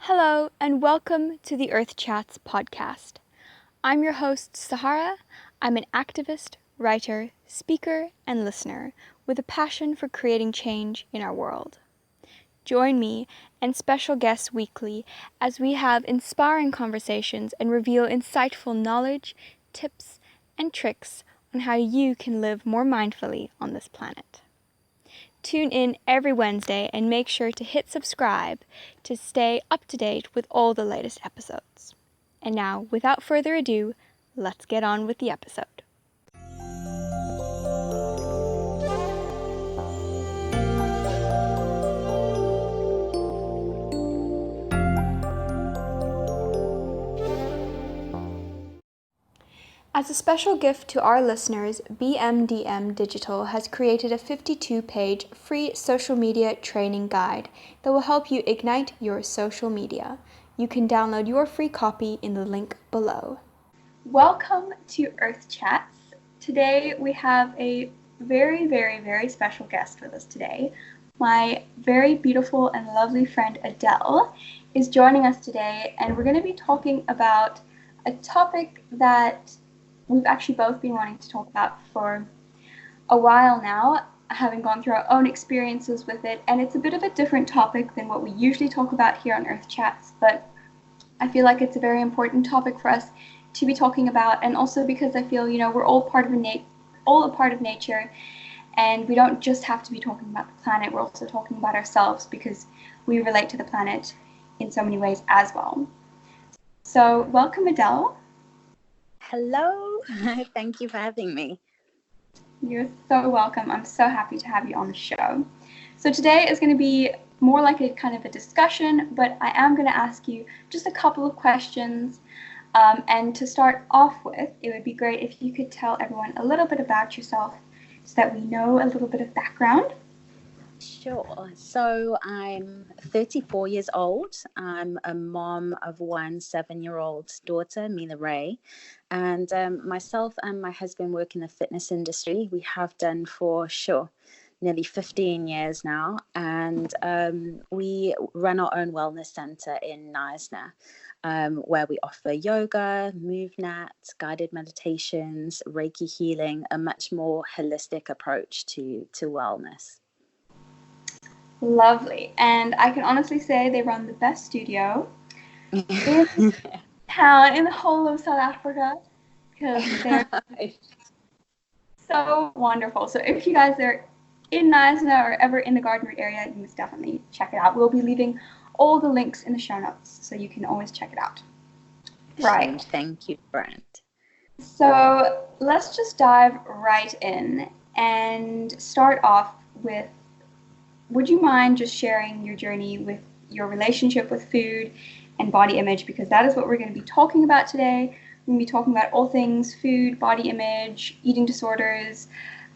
Hello, and welcome to the Earth Chats podcast. I'm your host, Sahara. I'm an activist, writer, speaker, and listener with a passion for creating change in our world. Join me and special guests weekly as we have inspiring conversations and reveal insightful knowledge, tips, and tricks on how you can live more mindfully on this planet. Tune in every Wednesday and make sure to hit subscribe to stay up to date with all the latest episodes. And now, without further ado, let's get on with the episode. As a special gift to our listeners, BMDM Digital has created a 52-page free social media training guide that will help you ignite your social media. You can download your free copy in the link below. Welcome to Earth Chats. Today we have a very special guest with us today. My very beautiful and lovely friend Adele is joining us today, and we're going to be talking about a topic that we've actually both been wanting to talk about for a while now, having gone through our own experiences with it, and it's a bit of a different topic than what we usually talk about here on Earth Chats, but I feel like it's a very important topic for us to be talking about, and also because I feel, we're all a part of nature, and we don't just have to be talking about the planet, we're also talking about ourselves because we relate to the planet in so many ways as well. So welcome, Adele. Hello, thank you for having me. You're so welcome. I'm so happy to have you on the show. So today is going to be more like a kind of a discussion, but I am going to ask you just a couple of questions. And to start off with, it would be great if you could tell everyone a little bit about yourself so that we know a little bit of background. Sure. So I'm 34 years old. I'm a mom of one 7-year-old daughter, Mila Ray. And myself and my husband work in the fitness industry. We have done for nearly 15 years now. And we run our own wellness center in Knysna, where we offer yoga, movement, guided meditations, Reiki healing, a much more holistic approach to wellness. Lovely. And I can honestly say they run the best studio in town, in the whole of South Africa, because they're so wonderful. So if you guys are in Knysna or ever in the Garden Route area, you must definitely check it out. We'll be leaving all the links in the show notes, so you can always check it out. Right. Thank you, Brent. So let's just dive right in and start off with, would you mind just sharing your journey with your relationship with food and body image? Because that is what we're going to be talking about today. We're going to be talking about all things food, body image, eating disorders,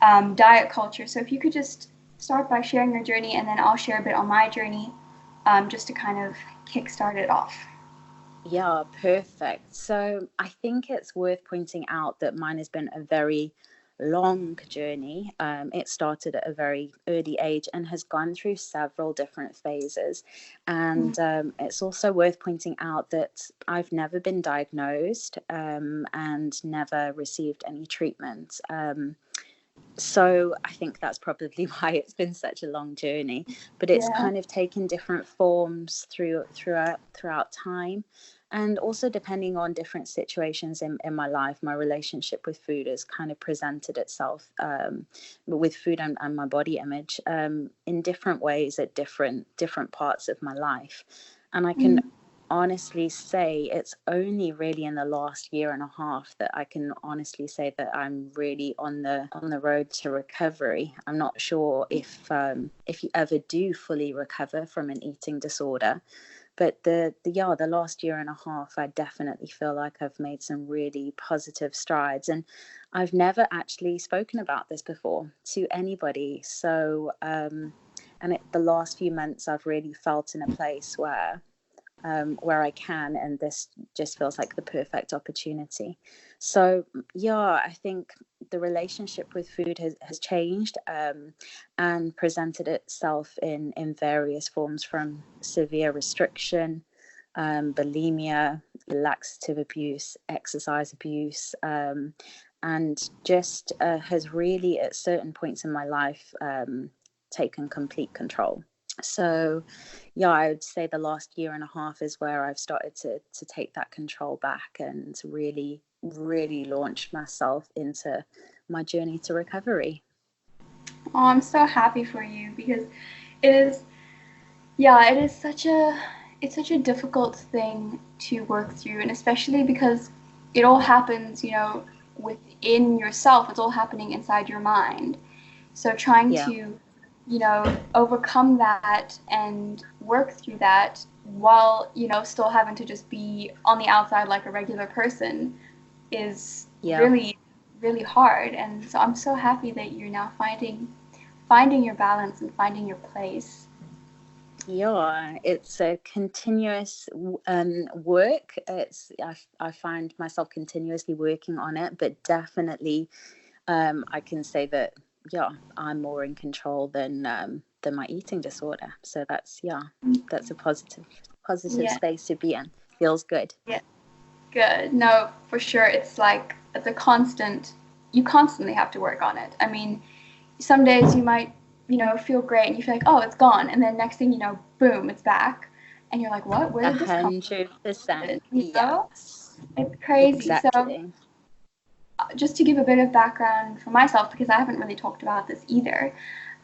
diet culture. So if you could just start by sharing your journey, and then I'll share a bit on my journey, just to kind of kickstart it off. Yeah, perfect. So I think it's worth pointing out that mine has been a very long journey. It started at a very early age and has gone through several different phases. And it's also worth pointing out that I've never been diagnosed and never received any treatment. So I think that's probably why it's been such a long journey, but it's kind of taken different forms throughout time. And also depending on different situations in my life, my relationship with food has kind of presented itself with food and my body image in different ways at different parts of my life. And I can honestly say it's only really in the last year and a half that I can honestly say that I'm really on the road to recovery. I'm not sure if you ever do fully recover from an eating disorder, but the last year and a half, I definitely feel like I've made some really positive strides, and I've never actually spoken about this before to anybody. So the last few months, I've really felt in a place where I can, and this just feels like the perfect opportunity. So I think the relationship with food has changed and presented itself in various forms, from severe restriction bulimia, laxative abuse, exercise abuse, and just has really at certain points in my life taken complete control. So yeah, I would say the last year and a half is where I've started to take that control back and really launch myself into my journey to recovery. Oh, I'm so happy for you because it is, yeah, it's such a difficult thing to work through, and especially because it all happens, within yourself. It's all happening inside your mind. So trying Yeah. to, overcome that and work through that while, still having to just be on the outside like a regular person is Yeah. really, really hard. And so I'm so happy that you're now finding your balance and finding your place. Yeah, it's a continuous work. I find myself continuously working on it, but definitely I can say that I'm more in control than my eating disorder. So that's a positive Yeah, space to be in. Feels good. yeah, good. No, for sure. It's a constant, you constantly have to work on it. I mean, some days you might, feel great and you feel like, oh, it's gone. And then next thing you know, boom, it's back. And you're like, what? Where did this come from? 100%. You know? Yes. It's crazy. So Exactly. just to give a bit of background for myself, because I haven't really talked about this either,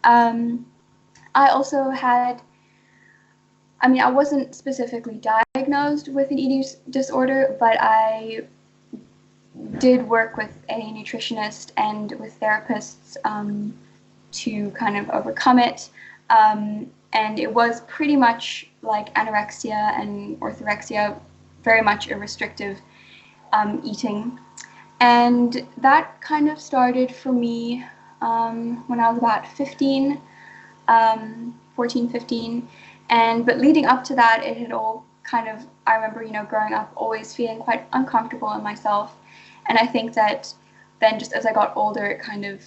um, I also had, I mean, I wasn't specifically diagnosed with an eating disorder, but I did work with a nutritionist and with therapists to kind of overcome it. And it was pretty much like anorexia and orthorexia, very much a restrictive eating. And that kind of started for me when I was about 15, 14, 15. But leading up to that, it had all kind of, I remember, growing up always feeling quite uncomfortable in myself. And I think that then just as I got older, it kind of,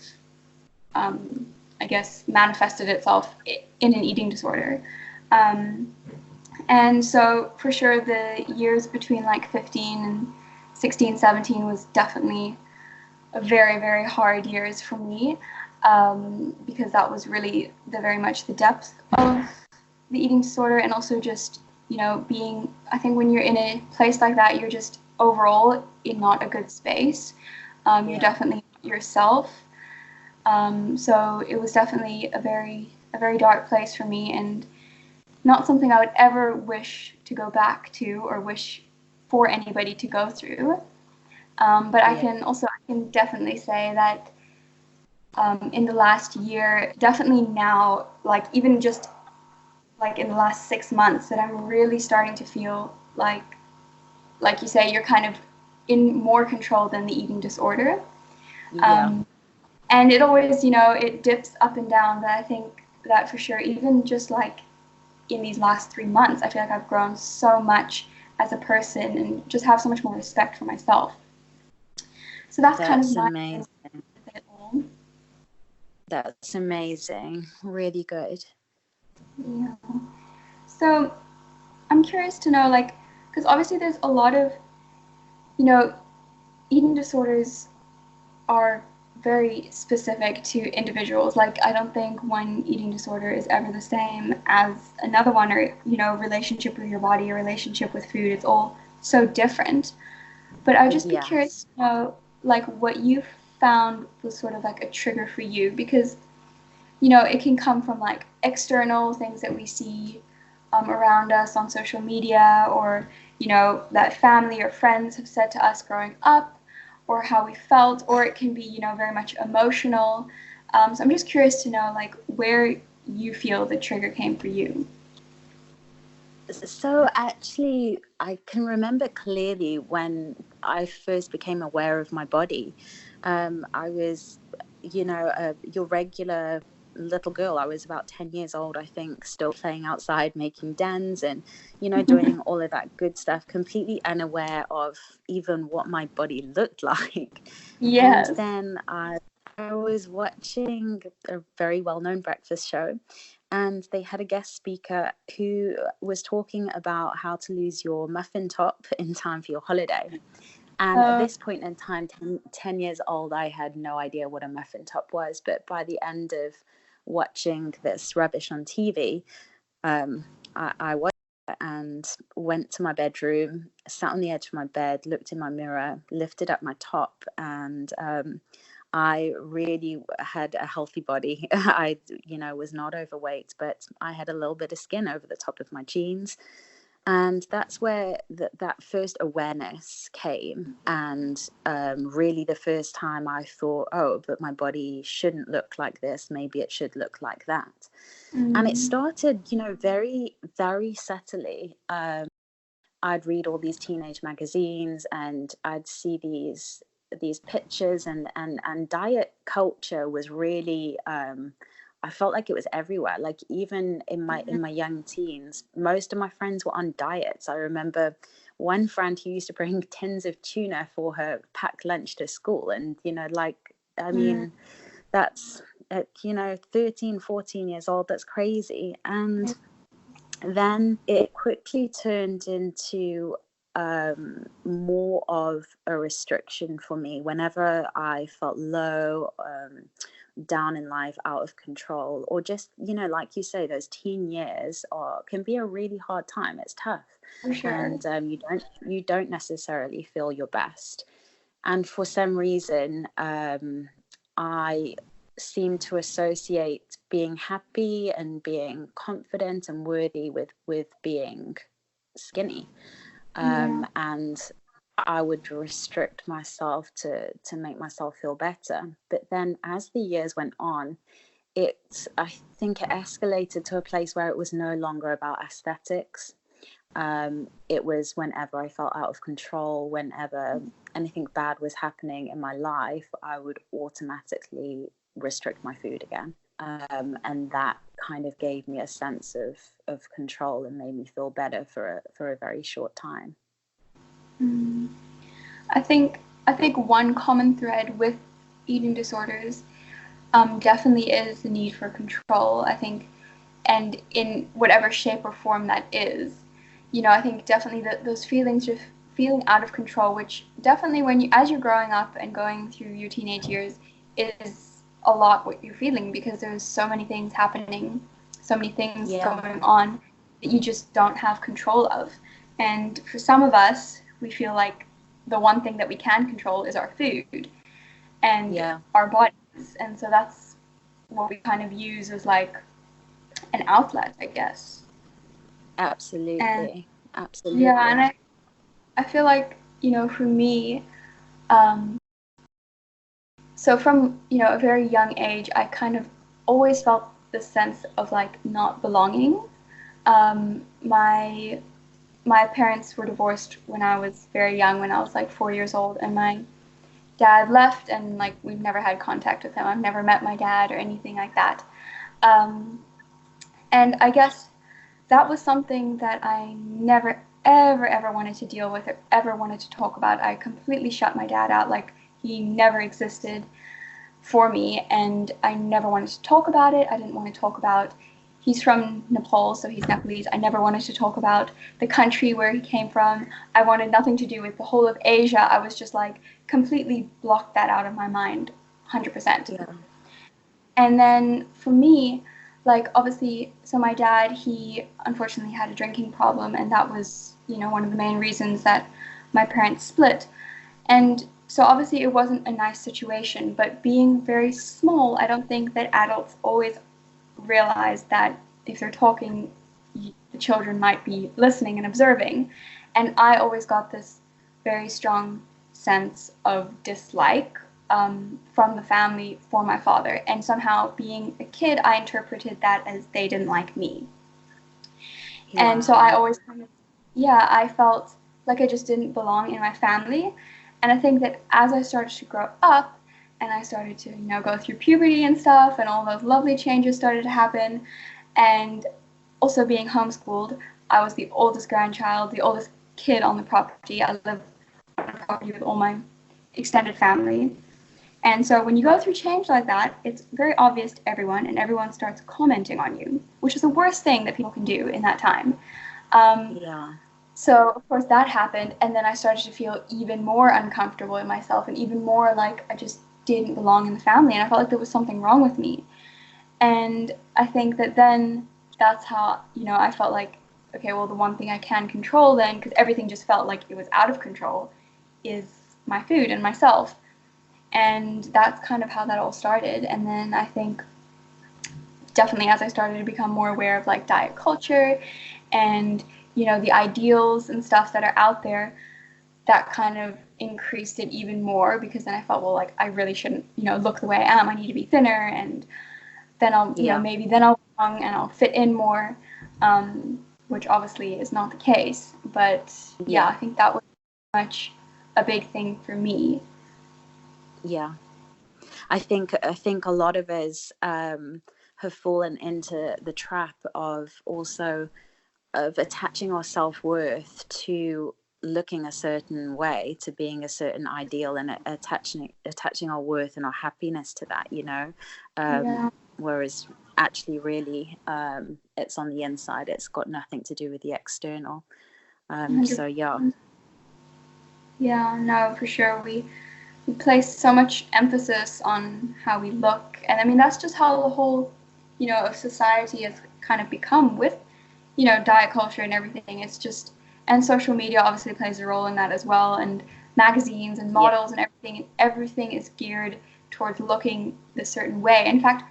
I guess, manifested itself in an eating disorder. And so for sure, the years between like 15 and 16, 17 was definitely a very, very hard years for me, because that was really very much the depth of the eating disorder, and also just, being, I think when you're in a place like that, you're just overall in not a good space. You're definitely yourself. So it was definitely a very dark place for me, and not something I would ever wish to go back to or wish for anybody to go through. But I can definitely say that in the last year, definitely now, like even just like in the last 6 months, that I'm really starting to feel like you say, you're kind of in more control than the eating disorder. And it always, it dips up and down, but I think that for sure, even just like in these last 3 months, I feel like I've grown so much as a person and just have so much more respect for myself. So that's kind of my amazing. That's amazing. Really good. Yeah. So I'm curious to know, like, because obviously there's a lot of, eating disorders are very specific to individuals. Like, I don't think one eating disorder is ever the same as another one, or, relationship with your body, or relationship with food. It's all so different. But I'd just be curious to know, like, what you found was sort of like a trigger for you, because, it can come from like external things that we see around us on social media, or, that family or friends have said to us growing up, or how we felt, or it can be, very much emotional. So I'm just curious to know, like, where you feel the trigger came for you. So actually, I can remember clearly when I first became aware of my body. I was, your regular little girl. I was about 10 years old, I think, still playing outside, making dens and, doing all of that good stuff, completely unaware of even what my body looked like. Yes. And then I was watching a very well-known breakfast show, and they had a guest speaker who was talking about how to lose your muffin top in time for your holiday. And at this point in time, 10 years old, I had no idea what a muffin top was. But by the end of watching this rubbish on TV, I watched it and went to my bedroom, sat on the edge of my bed, looked in my mirror, lifted up my top, and I really had a healthy body. I, was not overweight, but I had a little bit of skin over the top of my jeans. And that's where that first awareness came. And really the first time I thought, oh, but my body shouldn't look like this. Maybe it should look like that. And it started, very, very subtly. I'd read all these teenage magazines and I'd see these pictures, and diet culture was really I felt like it was everywhere. Like even in my young teens, most of my friends were on diets. I remember one friend who used to bring tins of tuna for her packed lunch to school, and that's at 13, 14 years old. That's crazy. And then it quickly turned into more of a restriction for me. Whenever I felt low, down in life, out of control, or just, like you say, those teen years can be a really hard time. It's tough. For sure. And you don't necessarily feel your best. And for some reason, I seem to associate being happy and being confident and worthy with being skinny. And I would restrict myself to make myself feel better. But then as the years went on, I think it escalated to a place where it was no longer about aesthetics. It was whenever I felt out of control, whenever anything bad was happening in my life, I would automatically restrict my food again. And that kind of gave me a sense of control and made me feel better for a very short time. I think one common thread with eating disorders definitely is the need for control. I think, and in whatever shape or form that is, I think definitely those feelings of feeling out of control, which definitely as you're growing up and going through your teenage years, is a lot what you're feeling, because there's so many things happening, so many things going on that you just don't have control of. And for some of us, we feel like the one thing that we can control is our food and our bodies. And so that's what we kind of use as like an outlet, I guess. Absolutely. Yeah, and I feel like, for me, so from, a very young age, I kind of always felt this sense of like not belonging. My parents were divorced when I was very young, when I was like 4 years old, and my dad left, and like we've never had contact with him. I've never met my dad or anything like that. And I guess that was something that I never, ever wanted to deal with or ever wanted to talk about. I completely shut my dad out. Like, he never existed for me, and I never wanted to talk about it. I didn't want to talk about, he's from Nepal, so he's Nepalese. I never wanted to talk about the country where he came from. I wanted nothing to do with the whole of Asia. I was just like completely blocked that out of my mind, 100%. Yeah. And then for me, like, obviously, so my dad, he unfortunately had a drinking problem, and that was, one of the main reasons that my parents split. And so obviously it wasn't a nice situation, but being very small, I don't think that adults always realize that if they're talking, the children might be listening and observing. And I always got this very strong sense of dislike from the family for my father. And somehow, being a kid, I interpreted that as they didn't like me. Yeah. And so I always kind of, I felt like I just didn't belong in my family. And I think that as I started to grow up, and I started to, go through puberty and stuff, and all those lovely changes started to happen, and also being homeschooled, I was the oldest grandchild, the oldest kid on the property. I lived on the property with all my extended family. And so when you go through change like that, it's very obvious to everyone, and everyone starts commenting on you, which is the worst thing that people can do in that time. Um, Yeah. so, of course, that happened, and then I started to feel even more uncomfortable in myself and even more like I just didn't belong in the family, and I felt like there was something wrong with me. And I think that then that's how, I felt like, okay, well, the one thing I can control then, because everything just felt like it was out of control, is my food and myself. And that's kind of how that all started. And then I think definitely as I started to become more aware of like diet culture and, the ideals and stuff that are out there, that kind of increased it even more because then I felt, well, like I really shouldn't, look the way I am. I need to be thinner, and then I'll, Yeah. maybe then I'll belong and I'll fit in more, which obviously is not the case. But yeah, Yeah. I think that was much a big thing for me. Yeah. I think a lot of us have fallen into the trap of also of attaching our self-worth to looking a certain way, to being a certain ideal, and attaching our worth and our happiness to that, Yeah, whereas actually really it's on the inside. It's got nothing to do with the external. So yeah. 100%. Yeah, no, for sure. We place so much emphasis on how we look, and I mean that's just how the whole, of society has kind of become with, diet culture and everything. It's just, and social media obviously plays a role in that as well, and magazines and Yeah. models and everything is geared towards looking a certain way. In fact,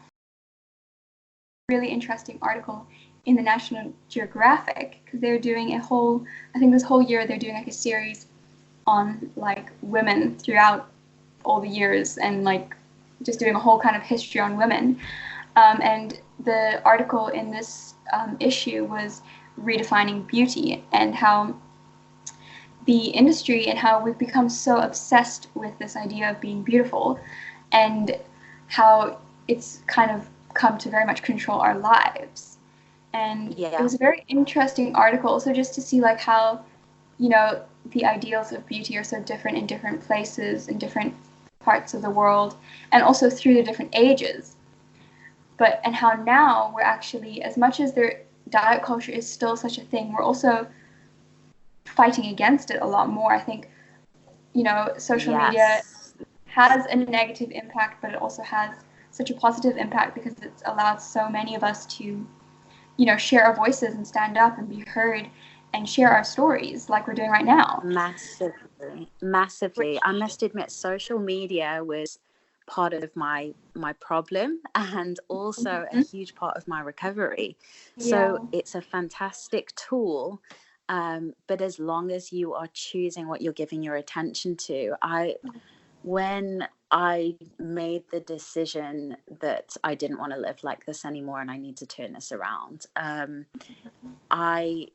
really interesting article in the National Geographic because they're doing I think this whole year they're doing like a series on like women throughout all the years and like just doing a whole kind of history on women. And the article in this issue was redefining beauty and how the industry and how we've become so obsessed with this idea of being beautiful and how it's kind of come to very much control our lives. And it Yeah. was a very interesting article also just to see like how, the ideals of beauty are so different in different places, in different parts of the world, and also through the different ages. But and how now we're actually, as much as their diet culture is still such a thing, we're also fighting against it a lot more. I think, social media Yes. has a negative impact, but it also has such a positive impact because it's allowed so many of us to, share our voices and stand up and be heard and share our stories like we're doing right now. Massively, massively. Which, I must admit, social media was part of my problem and also a mm-hmm. huge part of my recovery. So Yeah, it's a fantastic tool, but as long as you are choosing what you're giving your attention to, when I made the decision that I didn't want to live like this anymore and I need to turn this around, I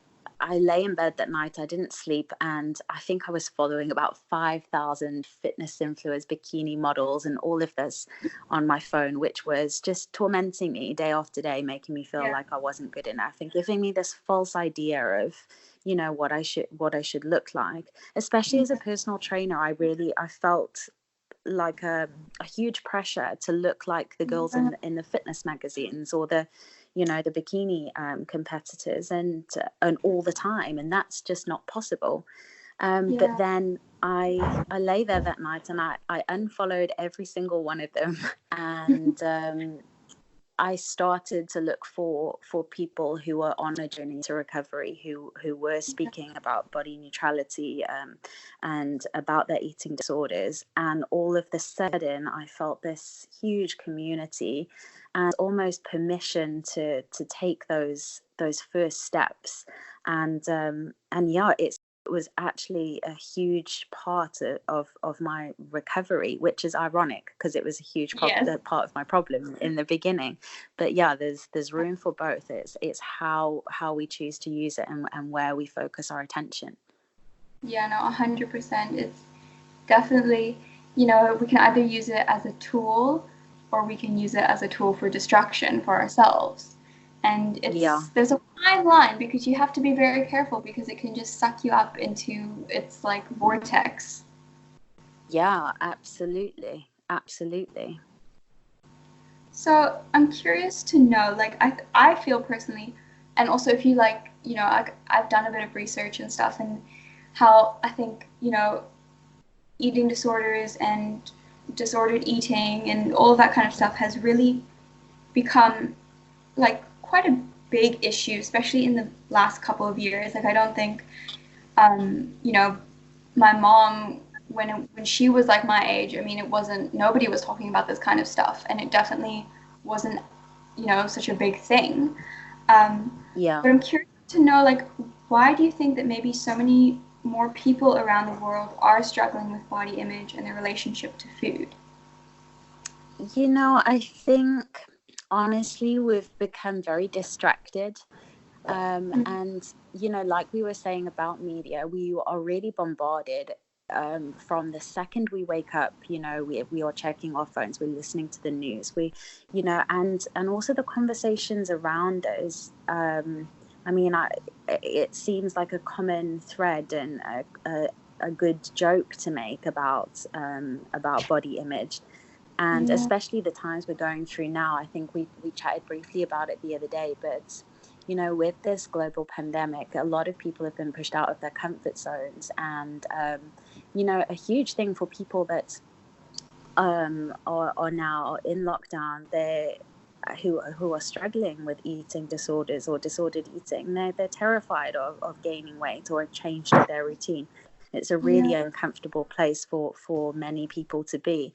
I lay in bed that night. I didn't sleep, and I think I was following about 5,000 fitness influencers, bikini models, and all of this on my phone, which was just tormenting me day after day, making me feel yeah, like I wasn't good enough, and giving me this false idea of, what I should look like. Especially as a personal trainer, I felt like a huge pressure to look like the girls in the fitness magazines, or the bikini competitors, and all the time, and that's just not possible. But yeah, then I lay there that night, and I unfollowed every single one of them and I started to look for people who were on a journey to recovery, who were speaking about body neutrality, and about their eating disorders. And all of the sudden, I felt this huge community and almost permission to take those first steps. And yeah, it was actually a huge part of my recovery, which is ironic because it was a huge yes. part of my problem in the beginning. But yeah, there's room for both. It's how we choose to use it, and where we focus our attention. Yeah, no, 100%. It's definitely, we can either use it as a tool or we can use it as a tool for distraction for ourselves. And Yeah. there's a fine line because you have to be very careful because it can just suck you up into its like vortex. Yeah, absolutely. Absolutely. So I'm curious to know, like, I feel personally, and also if you like, I've done a bit of research and stuff, and how I think, eating disorders and disordered eating and all of that kind of stuff has really become like quite a big issue, especially in the last couple of years. Like I don't think, my mom when she was like my age, I mean, it wasn't nobody was talking about this kind of stuff, and it definitely wasn't, such a big thing. Yeah. But I'm curious to know, like, why do you think that maybe so many more people around the world are struggling with body image and their relationship to food? I think honestly we've become very distracted. And, like we were saying about media, we are really bombarded from the second we wake up. We are checking our phones, we're listening to the news, and also the conversations around us. I mean, it seems like a common thread and a good joke to make about body image. And Yeah. especially the times we're going through now. I think we chatted briefly about it the other day, but with this global pandemic, a lot of people have been pushed out of their comfort zones. And, a huge thing for people that are now in lockdown, who are struggling with eating disorders or disordered eating, they're terrified of gaining weight or a change to their routine. It's a really uncomfortable place for many people to be.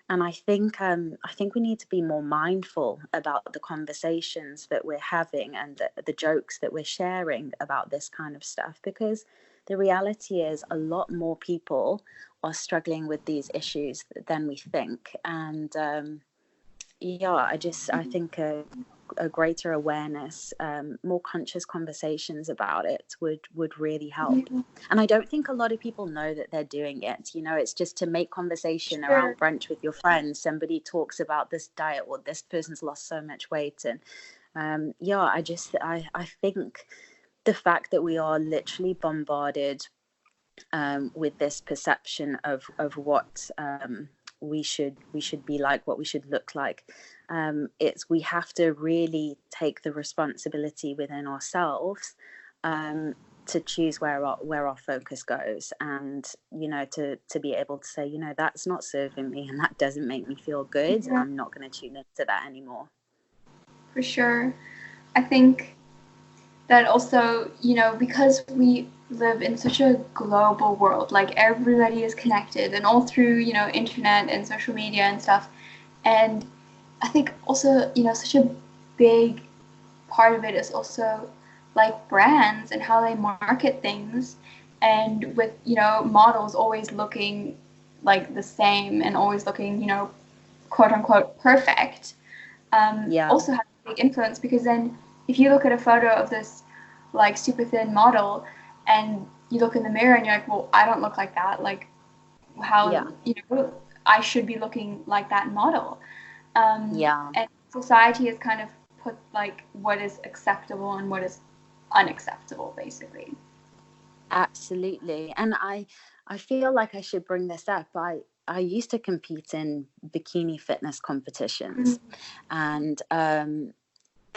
And I think we need to be more mindful about the conversations that we're having and the jokes that we're sharing about this kind of stuff, because the reality is a lot more people are struggling with these issues than we think. And I think a greater awareness, more conscious conversations about it would really help. Yeah. And I don't think a lot of people know that they're doing it. It's just to make conversation around Sure. brunch with your friends. Somebody talks about this diet, or this person's lost so much weight. And I think the fact that we are literally bombarded with this perception of what we should be like, what we should look like. We have to really take the responsibility within ourselves to choose where our focus goes, and to be able to say, that's not serving me and that doesn't make me feel good. Yeah, I'm not going to tune into that anymore. for sure. I think that also, because we live in such a global world, like everybody is connected and all through, internet and social media and stuff. And I think also, such a big part of it is also like brands and how they market things. And with, models always looking like the same and always looking, quote unquote perfect, Yeah. also has a big influence, because then if you look at a photo of this like super thin model and you look in the mirror and you're like, well, I don't look like that. Like Yeah. how, I should be looking like that model. Yeah. And society has kind of put like what is acceptable and what is unacceptable, basically. Absolutely. And I feel like I should bring this up. I used to compete in bikini fitness competitions, and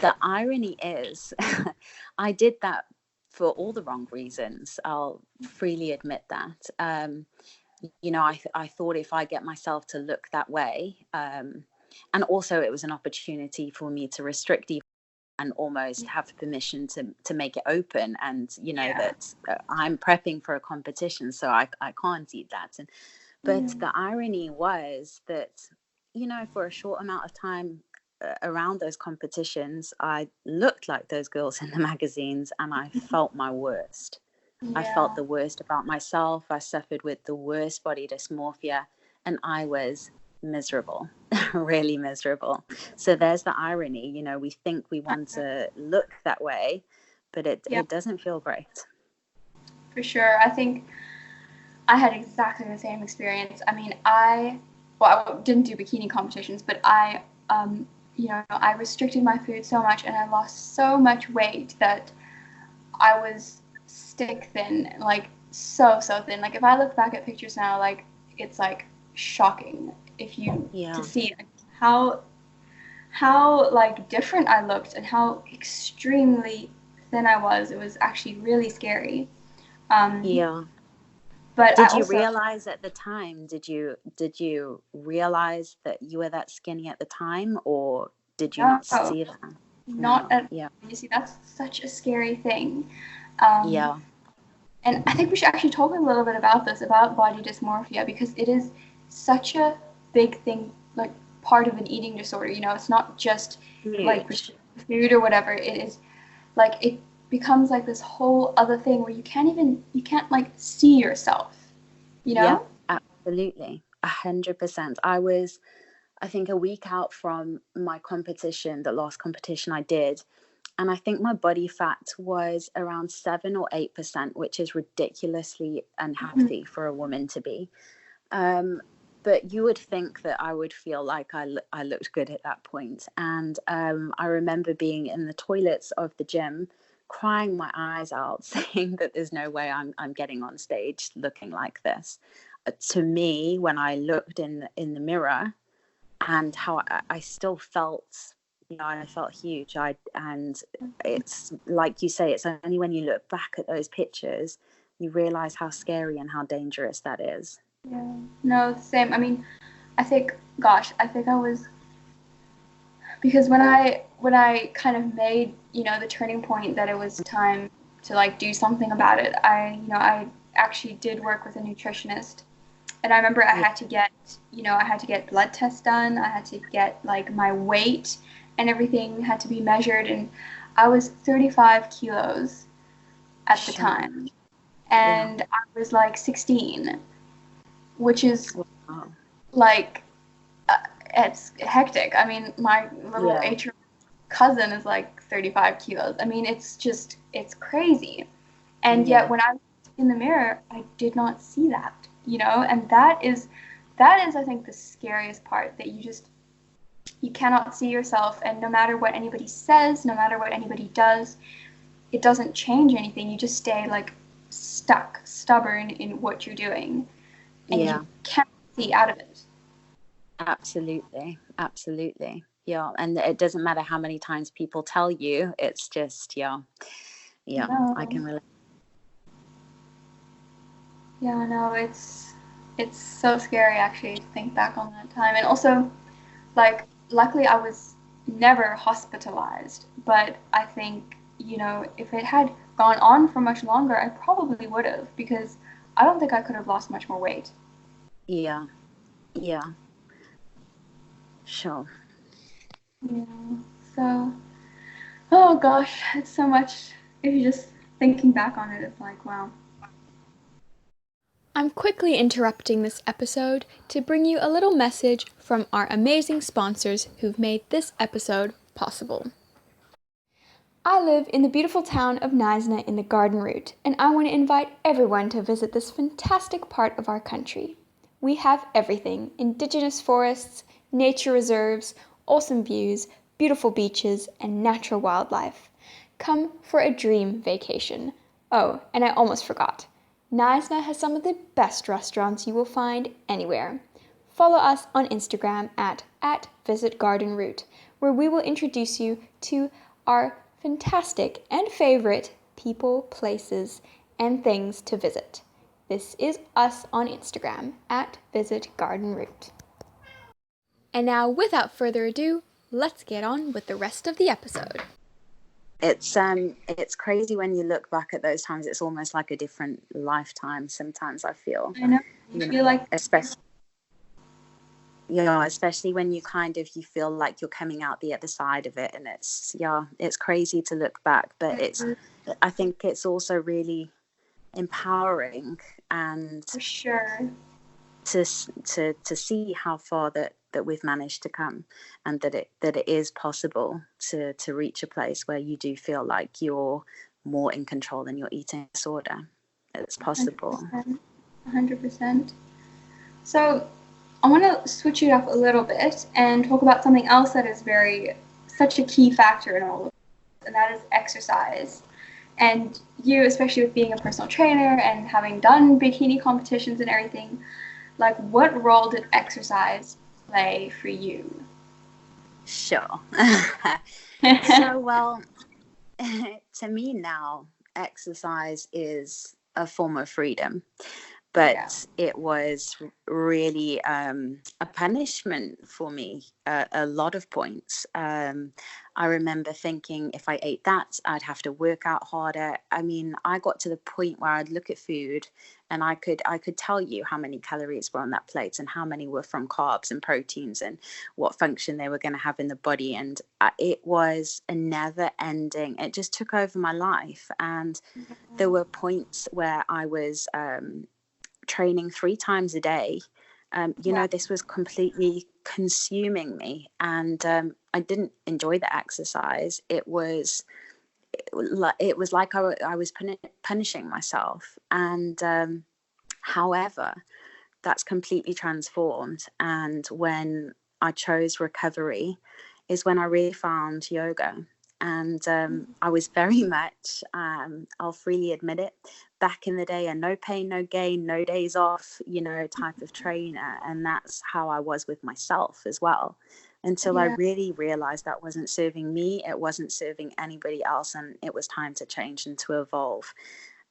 the irony is I did that for all the wrong reasons. I'll freely admit that. I thought if I get myself to look that way, and also it was an opportunity for me to restrict and almost have permission to make it open, and Yeah. that I'm prepping for a competition, so I can't eat that. But Yeah. the irony was that for a short amount of time around those competitions, I looked like those girls in the magazines, and I felt my worst. I felt Yeah. the worst about myself. I suffered with the worst body dysmorphia, and I was miserable, really miserable. So there's the irony. We think we want to look that way, but it, Yeah, it doesn't feel great. for sure. I think I had exactly the same experience. I mean, I didn't do bikini competitions, but I restricted my food so much and I lost so much weight that I was stick thin, like so thin. Like if I look back at pictures now, like it's like shocking if you to Yeah. see how like different I looked and how extremely thin I was. It was actually really scary. Um, Yeah. but I Did you also realize at the time, did you realize that you were that skinny at the time, or did you not no, see that? not No. at Yeah. you see that's such a scary thing. Um, Yeah. and I think we should actually talk a little bit about this, about body dysmorphia, because it is such a big thing, like part of an eating disorder. You know, it's not just like Huge. food or whatever. It is like it becomes like this whole other thing where you can't like see yourself, you Yeah, know? absolutely. 100%. I think, a week out from my competition, the last competition I did, and I think my body fat was around 7 or 8%, which is ridiculously Mhm. unhealthy for a woman to be. Um, but you would think that I would feel like I looked good at that point. And I remember being in the toilets of the gym, crying my eyes out, saying that there's no way I'm getting on stage looking like this. To me, when I looked in the mirror, and how I still felt, I felt huge. And it's like you say, it's only when you look back at those pictures you realize how scary and how dangerous that is. Yeah. No, same. I mean, I think I was because when I kind of made, you know, the turning point that it was time to like do something about it, I actually did work with a nutritionist. And I remember I Yeah, had to get, you know, I had to get blood tests done. I had to get like my weight and everything had to be measured. And I was 35 kilos at the sure. time. Yeah. And I was like 16, which is Wow. like, it's hectic. I mean, my little Yeah. 8-year-old cousin is like 35 kilos. I mean, it's crazy. And yet Yeah. when I was in the mirror, I did not see that, you know, and that is I think the scariest part, that you cannot see yourself, and no matter what anybody says, no matter what anybody does, it doesn't change anything. You just stay like stuck, stubborn in what you're doing, and you Yeah. can't see out of it. Absolutely. Absolutely. Yeah. And it doesn't matter how many times people tell you, it's just, yeah. Yeah. I No. can relate. Yeah, no, it's so scary actually to think back on that time. And also, like, luckily I was never hospitalized, but I think, you know, if it had gone on for much longer, I probably would have, because I don't think I could have lost much more weight. Yeah. Yeah. Sure. Yeah. So, oh gosh, it's so much. If you just thinking back on it, it's like, wow. I'm quickly interrupting this episode to bring you a little message from our amazing sponsors who've made this episode possible. I live in the beautiful town of Knysna in the Garden Route, and I want to invite everyone to visit this fantastic part of our country. We have everything: indigenous forests, nature reserves, awesome views, beautiful beaches, and natural wildlife. Come for a dream vacation. Oh, and I almost forgot. Knysna has some of the best restaurants you will find anywhere. Follow us on Instagram at visitgardenroute, where we will introduce you to our fantastic and favorite people, places, and things to visit. This is us on Instagram at visitgardenroute. And now, without further ado, let's get on with the rest of the episode. It's crazy when you look back at those times. It's almost like a different lifetime sometimes, I feel. I know. You You feel know, like especially when you feel like you're coming out the other side of it, and it's crazy to look back, but I think it's also really empowering, and for sure. to see how far that we've managed to come, and that it is possible to reach a place where you do feel like you're more in control than your eating disorder. It's possible. 100%. 100%. So, I want to switch it up a little bit and talk about something else that is such a key factor in all of this, and that is exercise. And you, especially with being a personal trainer and having done bikini competitions and everything, like, what role did exercise play for you? Sure. So, well, to me now, exercise is a form of freedom, Yeah. but it was really a punishment for me a lot of points. I remember thinking if I ate that, I'd have to work out harder. I mean, I got to the point where I'd look at food and I could tell you how many calories were on that plate and how many were from carbs and proteins and what function they were going to have in the body. And it was a never ending, it just took over my life. And there were points where I was training 3 times a day. Wow. This was completely consuming me, and I didn't enjoy the exercise. It was like I was punishing myself, and however, that's completely transformed. And when I chose recovery, is when I really found yoga. And I was very much, I'll freely admit it, back in the day, a no pain, no gain, no days off, type of trainer. And that's how I was with myself as well, until I Yeah. really realized that wasn't serving me, it wasn't serving anybody else, and it was time to change and to evolve.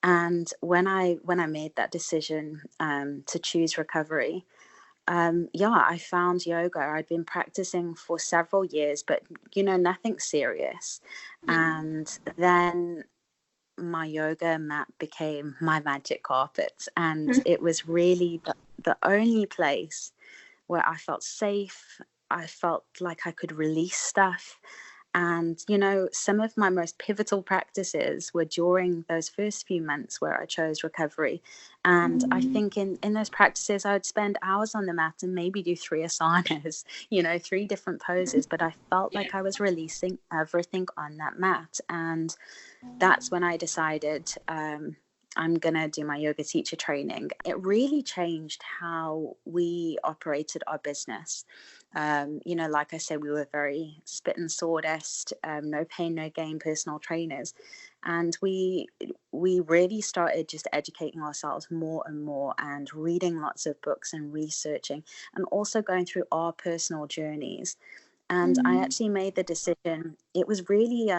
And when I made that decision to choose recovery, I found yoga. I'd been practicing for several years, but nothing serious. And then my yoga mat became my magic carpet, and it was really the only place where I felt safe. I felt like I could release stuff. And, some of my most pivotal practices were during those first few months where I chose recovery. And I think in those practices, I would spend hours on the mat and maybe do 3 asanas, 3 different poses. But I felt like I was releasing everything on that mat. And that's when I decided I'm going to do my yoga teacher training. It really changed how we operated our business. Like I said, we were very spit and sawdust, no pain, no gain personal trainers. And we really started just educating ourselves more and more and reading lots of books and researching and also going through our personal journeys. And I actually made the decision. It was really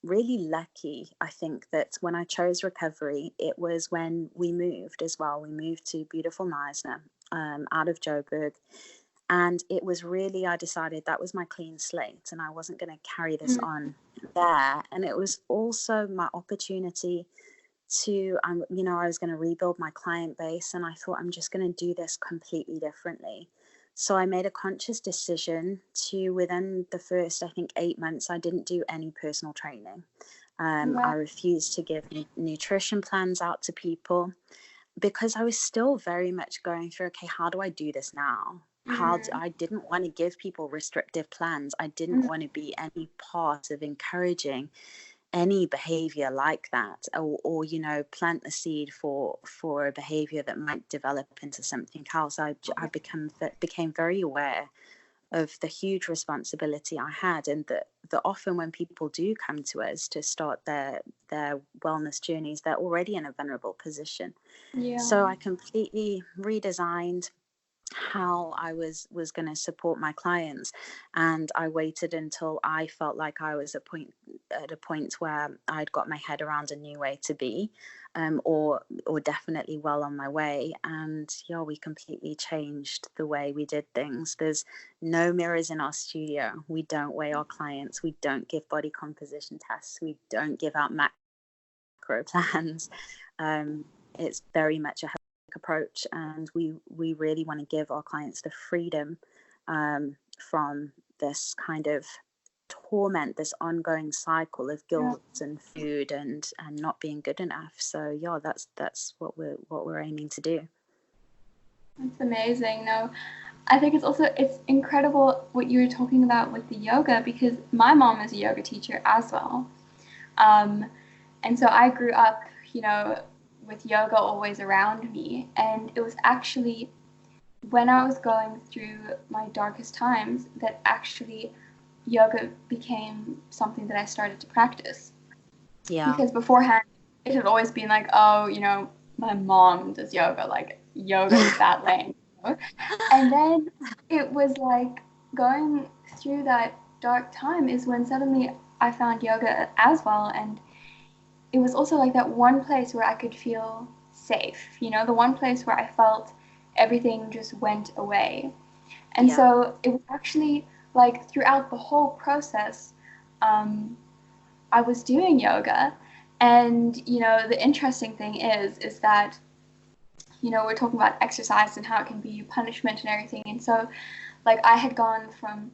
lucky, I think, that when I chose recovery, it was when we moved as well. We moved to beautiful Knysna, out of Joburg. And it was really, I decided that was my clean slate and I wasn't going to carry this on there. And it was also my opportunity to, I was going to rebuild my client base. And I thought, I'm just going to do this completely differently. So I made a conscious decision to, within the first, I think, 8 months, I didn't do any personal training. I refused to give nutrition plans out to people because I was still very much going through, okay, how do I do this now? I didn't want to give people restrictive plans. I didn't want to be any part of encouraging any behavior like that, or plant the seed for a behavior that might develop into something else. I became very aware of the huge responsibility I had, and that often when people do come to us to start their wellness journeys, they're already in a vulnerable position. So I completely redesigned how I was going to support my clients, and I waited until I felt like I was at a point where I'd got my head around a new way to be, or definitely well on my way. And we completely changed the way we did things. There's no mirrors in our studio. We don't weigh our clients. We don't give body composition tests. We don't give out macro plans. It's very much a approach, and we really want to give our clients the freedom from this kind of torment, this ongoing cycle of guilt and food and not being good enough. So that's what we're aiming to do. That's amazing. No, I think it's incredible what you were talking about with the yoga, because my mom is a yoga teacher as well. And so I grew up, with yoga always around me. And it was actually when I was going through my darkest times that actually yoga became something that I started to practice. Yeah. Because beforehand, it had always been like, oh, my mom does yoga, like yoga is that lame. And then it was like going through that dark time is when suddenly I found yoga as well. And it was also like that one place where I could feel safe, the one place where I felt everything just went away. And Yeah. so it was actually like throughout the whole process, I was doing yoga. And, the interesting thing is that, we're talking about exercise and how it can be punishment and everything. And so, like, I had gone from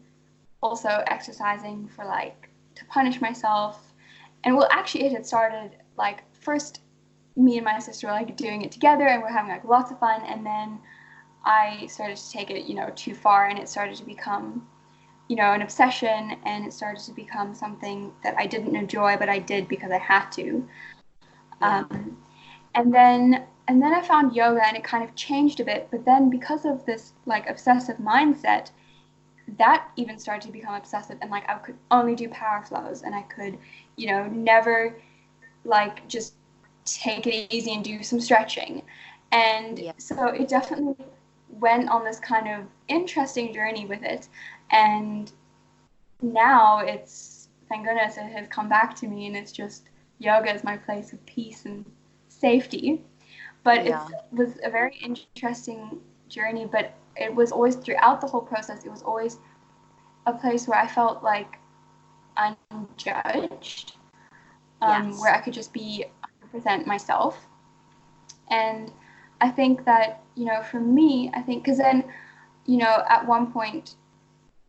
also exercising for like to punish myself. And well, actually, it had started like first me and my sister were like doing it together and we're having like lots of fun. And then I started to take it, too far, and it started to become, an obsession, and it started to become something that I didn't enjoy, but I did because I had to. Yeah. And then I found yoga, and it kind of changed a bit. But then because of this like obsessive mindset, that even started to become obsessive, and like I could only do power flows, and I could, never like just take it easy and do some stretching. And Yeah. so it definitely went on this kind of interesting journey with it. And now it's, thank goodness, it has come back to me, and it's just yoga is my place of peace and safety. But it Yeah. was a very interesting journey, but it was always throughout the whole process, it was always a place where I felt like unjudged, Yes. where I could just be 100% myself. And I think that, for me, I think, because then, at one point,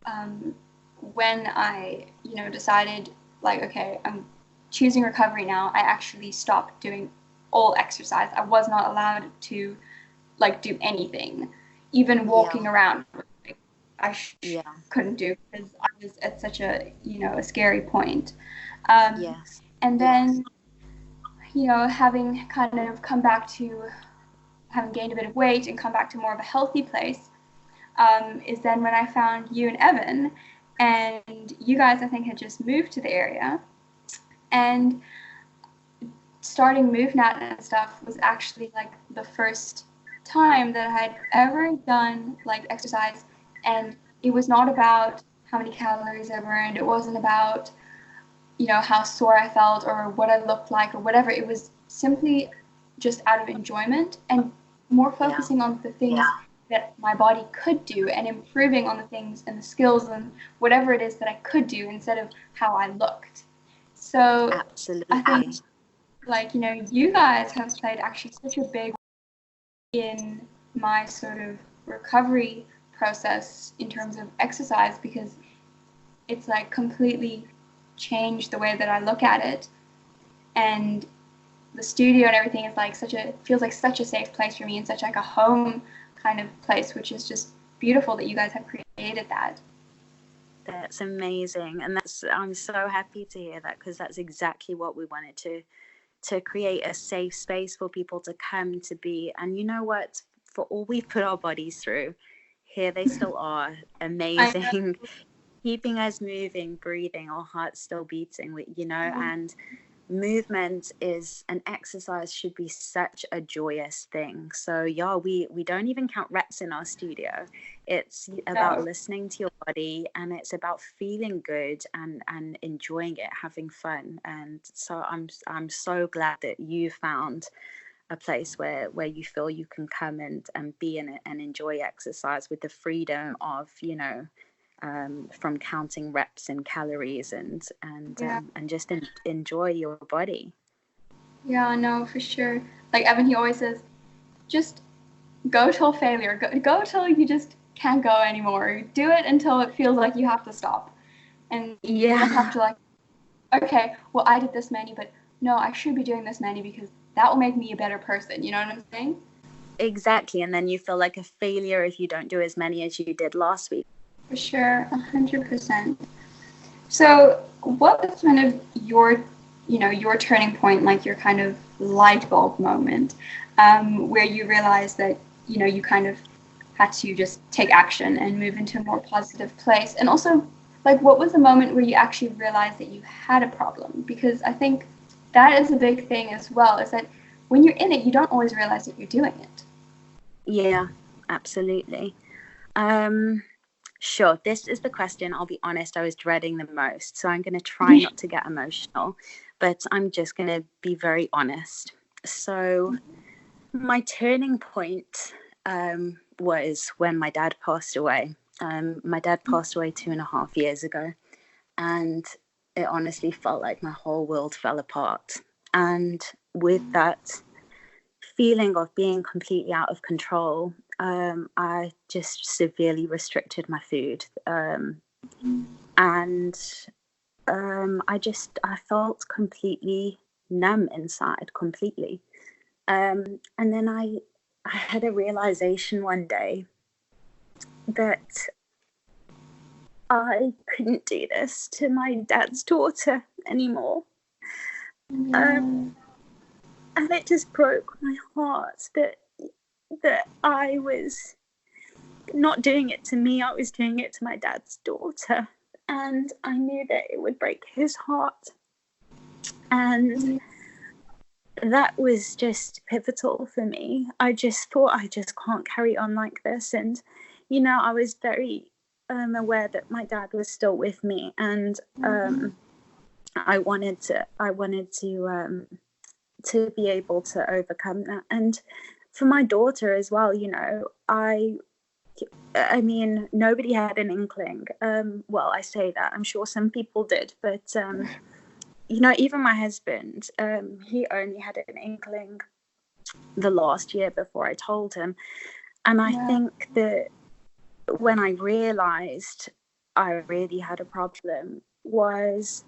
um, when I, decided, like, okay, I'm choosing recovery now, I actually stopped doing all exercise. I was not allowed to, like, do anything, even Yeah. walking around. Like, I Yeah. couldn't do because I was at such a, a scary point. Um, Yes. and then, having kind of come back to having gained a bit of weight and come back to more of a healthy place, is then when I found you and Evan, and you guys, I think, had just moved to the area, and starting MoveNat and stuff was actually like the first time that I had ever done like exercise, and it was not about how many calories I burned. It wasn't about, how sore I felt or what I looked like or whatever. It was simply just out of enjoyment and more Yeah. focusing on the things that my body could do and improving on the things and the skills and whatever it is that I could do instead of how I looked. So I think, Absolutely. like, you guys have played actually such a big role in my sort of recovery process in terms of exercise, because it's like completely changed the way that I look at it. And the studio and everything is like feels like such a safe place for me, and such like a home kind of place, which is just beautiful that you guys have created that. That's amazing. And I'm so happy to hear that, because that's exactly what we wanted to create, a safe space for people to come to be. And you know what? For all we've put our bodies through, here they still are, I know. amazing, keeping us moving, breathing, our hearts still beating, and movement is an exercise should be such a joyous thing. So yeah, we don't even count reps in our studio. It's about No. listening to your body, and it's about feeling good and enjoying it, having fun. And so I'm so glad that you found a place where you feel you can come and be in it and enjoy exercise with the freedom of, from counting reps and calories, Yeah. and just enjoy your body. Yeah, no, for sure. Like Evan, he always says, just go till failure. Go till you just can't go anymore. Do it until it feels like you have to stop. And you don't have Yeah. to like, okay, well, I did this many, but no, I should be doing this many because that will make me a better person. You know what I'm saying? Exactly. And then you feel like a failure if you don't do as many as you did last week. For sure, 100%. So, what was kind of your turning point, like your kind of light bulb moment, where you realized that, you kind of had to just take action and move into a more positive place? And also, like, what was the moment where you actually realized that you had a problem? Because I think that is a big thing as well, is that when you're in it, you don't always realize that you're doing it. Yeah. absolutely. Sure, this is the question, I'll be honest, I was dreading the most. So I'm going to try not to get emotional, but I'm just going to be very honest. So my turning point was when my dad passed away. My dad passed away 2.5 years ago, and it honestly felt like my whole world fell apart. And with that feeling of being completely out of control, I just severely restricted my food. And I felt completely numb inside, completely. And then I had a realization one day that I couldn't do this to my dad's daughter anymore. And it just broke my heart that I was not doing it to me, I was doing it to my dad's daughter. And I knew that it would break his heart. And that was just pivotal for me. I just thought, I just can't carry on like this. And, you know, I was very aware that my dad was still with me. And I wanted to be able to overcome that. And for my daughter as well, you know, I mean, nobody had an inkling. Well, I say that, I'm sure some people did, but you know, even my husband, he only had an inkling the last year before I told him. And I think that when I realized I really had a problem was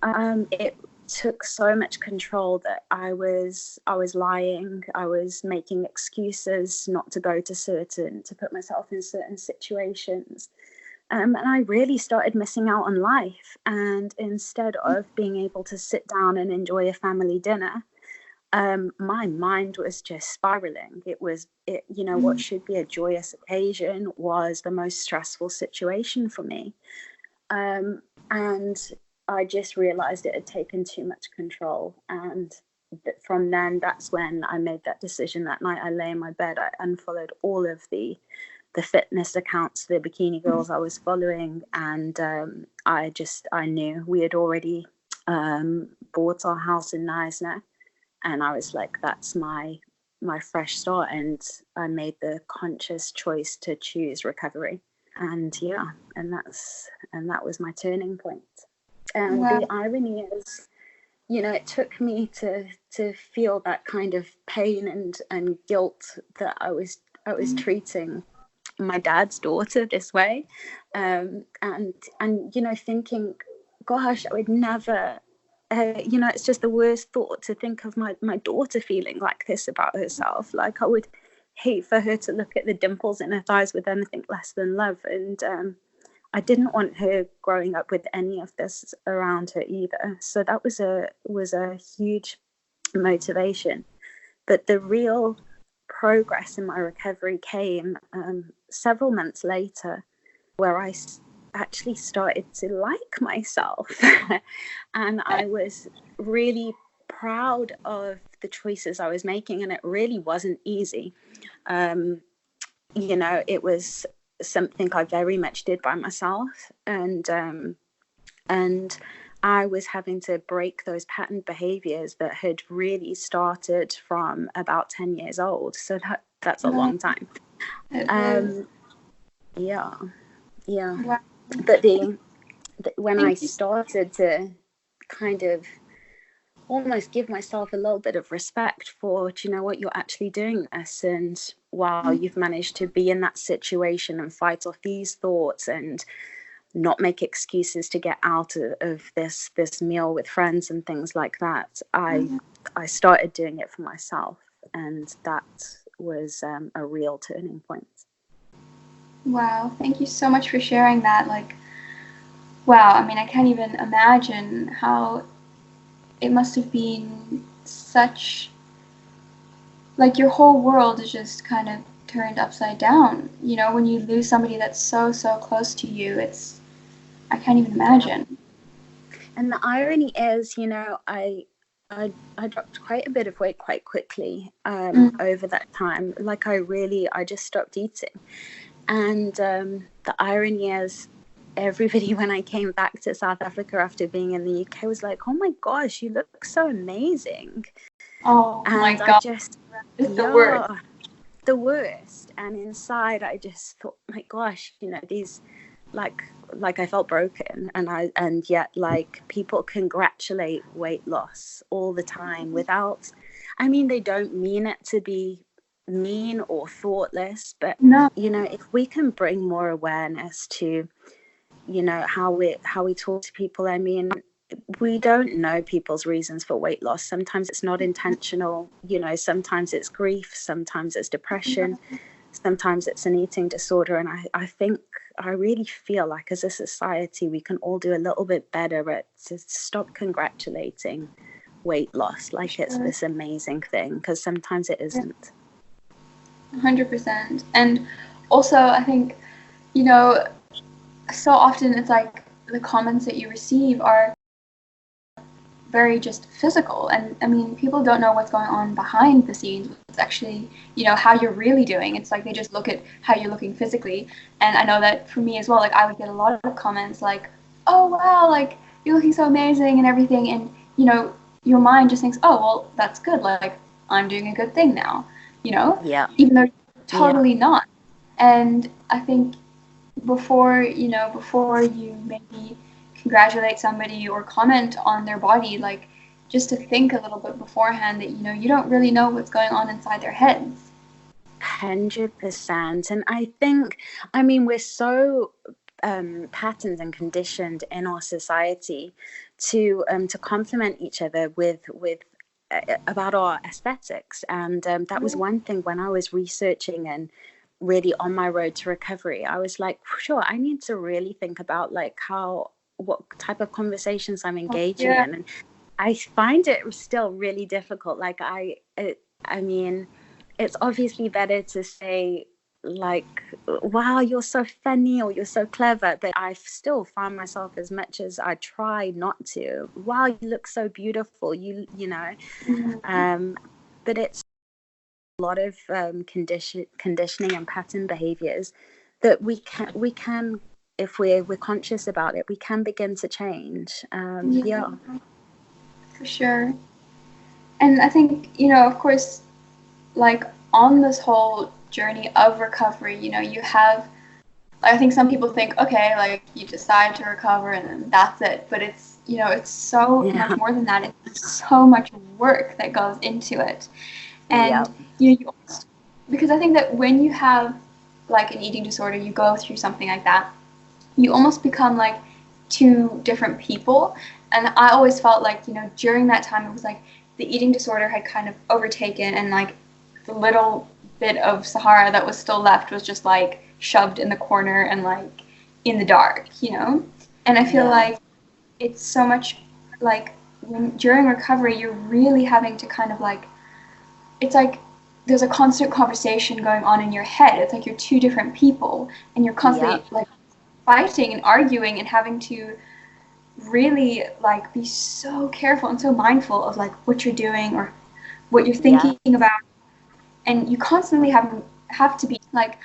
it took so much control that I was lying, I was making excuses not to go to put myself in certain situations. And I really started missing out on life. And instead of being able to sit down and enjoy a family dinner, my mind was just spiraling. You know, what should be a joyous occasion was the most stressful situation for me. And I just realized it had taken too much control. And from then, that's when I made that decision that night. I lay in my bed, I unfollowed all of the fitness accounts, the bikini girls I was following. And I knew we had already bought our house in Knysna. And I was like, that's my fresh start. And I made the conscious choice to choose recovery. And that was my turning point. And the irony is, you know, it took me to feel that kind of pain and guilt that I was treating my dad's daughter this way, and you know, thinking, gosh, I would never, you know, it's just the worst thought to think of my daughter feeling like this about herself. Like, I would hate for her to look at the dimples in her thighs with anything less than love. And I didn't want her growing up with any of this around her either. So that was a huge motivation. But the real progress in my recovery came several months later, where I actually started to like myself. And I was really proud of the choices I was making, and it really wasn't easy. You know, it was something I very much did by myself, and I was having to break those patterned behaviors that had really started from about 10 years old. So that's a long time. Yeah. Wow. But when I started to kind of almost give myself a little bit of respect for, do you know what, you're actually doing this, and wow, you've managed to be in that situation and fight off these thoughts and not make excuses to get out of this meal with friends and things like that. I started doing it for myself, and that was a real turning point. Wow, thank you so much for sharing that. Like, wow, I mean, I can't even imagine how it must have been such, like, your whole world is just kind of turned upside down. You know, when you lose somebody that's so close to you, I can't even imagine. And the irony is, you know, I I dropped quite a bit of weight quite quickly over that time. Like I just stopped eating. And the irony is, everybody when I came back to South Africa after being in the UK was like, "Oh my gosh, you look so amazing." Oh my And I God, just, it's the yeah, word. the worst. And inside, I just thought, my gosh, these, like I felt broken, and yet, like, people congratulate weight loss all the time without, I mean, they don't mean it to be mean or thoughtless, but No. if we can bring more awareness to how we talk to people. I mean, we don't know people's reasons for weight loss. Sometimes it's not intentional, sometimes it's grief, sometimes it's depression, sometimes it's an eating disorder. And I think, I really feel like as a society we can all do a little bit better at to stop congratulating weight loss like it's this amazing thing, because sometimes it isn't. 100%. And also, I think, you know, so often it's like the comments that you receive are very just physical. And I mean, people don't know what's going on behind the scenes. It's actually, how you're really doing. It's like they just look at how you're looking physically. And I know that for me as well, like I would get a lot of comments like, oh, wow, like you're looking so amazing and everything. And, your mind just thinks, oh, well, that's good. Like I'm doing a good thing now, Yeah. even though Yeah. totally not. And I think before you maybe congratulate somebody or comment on their body, like just to think a little bit beforehand that you don't really know what's going on inside their heads. 100%. And I think, I mean, we're so patterned and conditioned in our society to compliment each other with about our aesthetics. And that was one thing when I was researching and really on my road to recovery. I was like, sure, I need to really think about like what type of conversations I'm engaging Yeah. in. And I find it still really difficult. Like I mean, it's obviously better to say like, wow, you're so funny or you're so clever, but I still find myself, as much as I try not to, wow, you look so beautiful, but it's a lot of conditioning and pattern behaviors that we can, if we're conscious about it, we can begin to change. Yeah. For sure. And I think, of course, like on this whole journey of recovery, you have, I think some people think, okay, like you decide to recover and then that's it. But it's so Yeah. much more than that. It's so much work that goes into it. Yeah. And because I think that when you have like an eating disorder, you go through something like that, you almost become like two different people. And I always felt like, during that time, it was like the eating disorder had kind of overtaken, and like the little bit of Sahara that was still left was just like shoved in the corner and like in the dark. And I feel like it's so much like during recovery, you're really having to kind of like, it's like there's a constant conversation going on in your head. It's like you're two different people, and you're constantly like fighting and arguing and having to really like be so careful and so mindful of like what you're doing or what you're thinking about. And you constantly have to be like,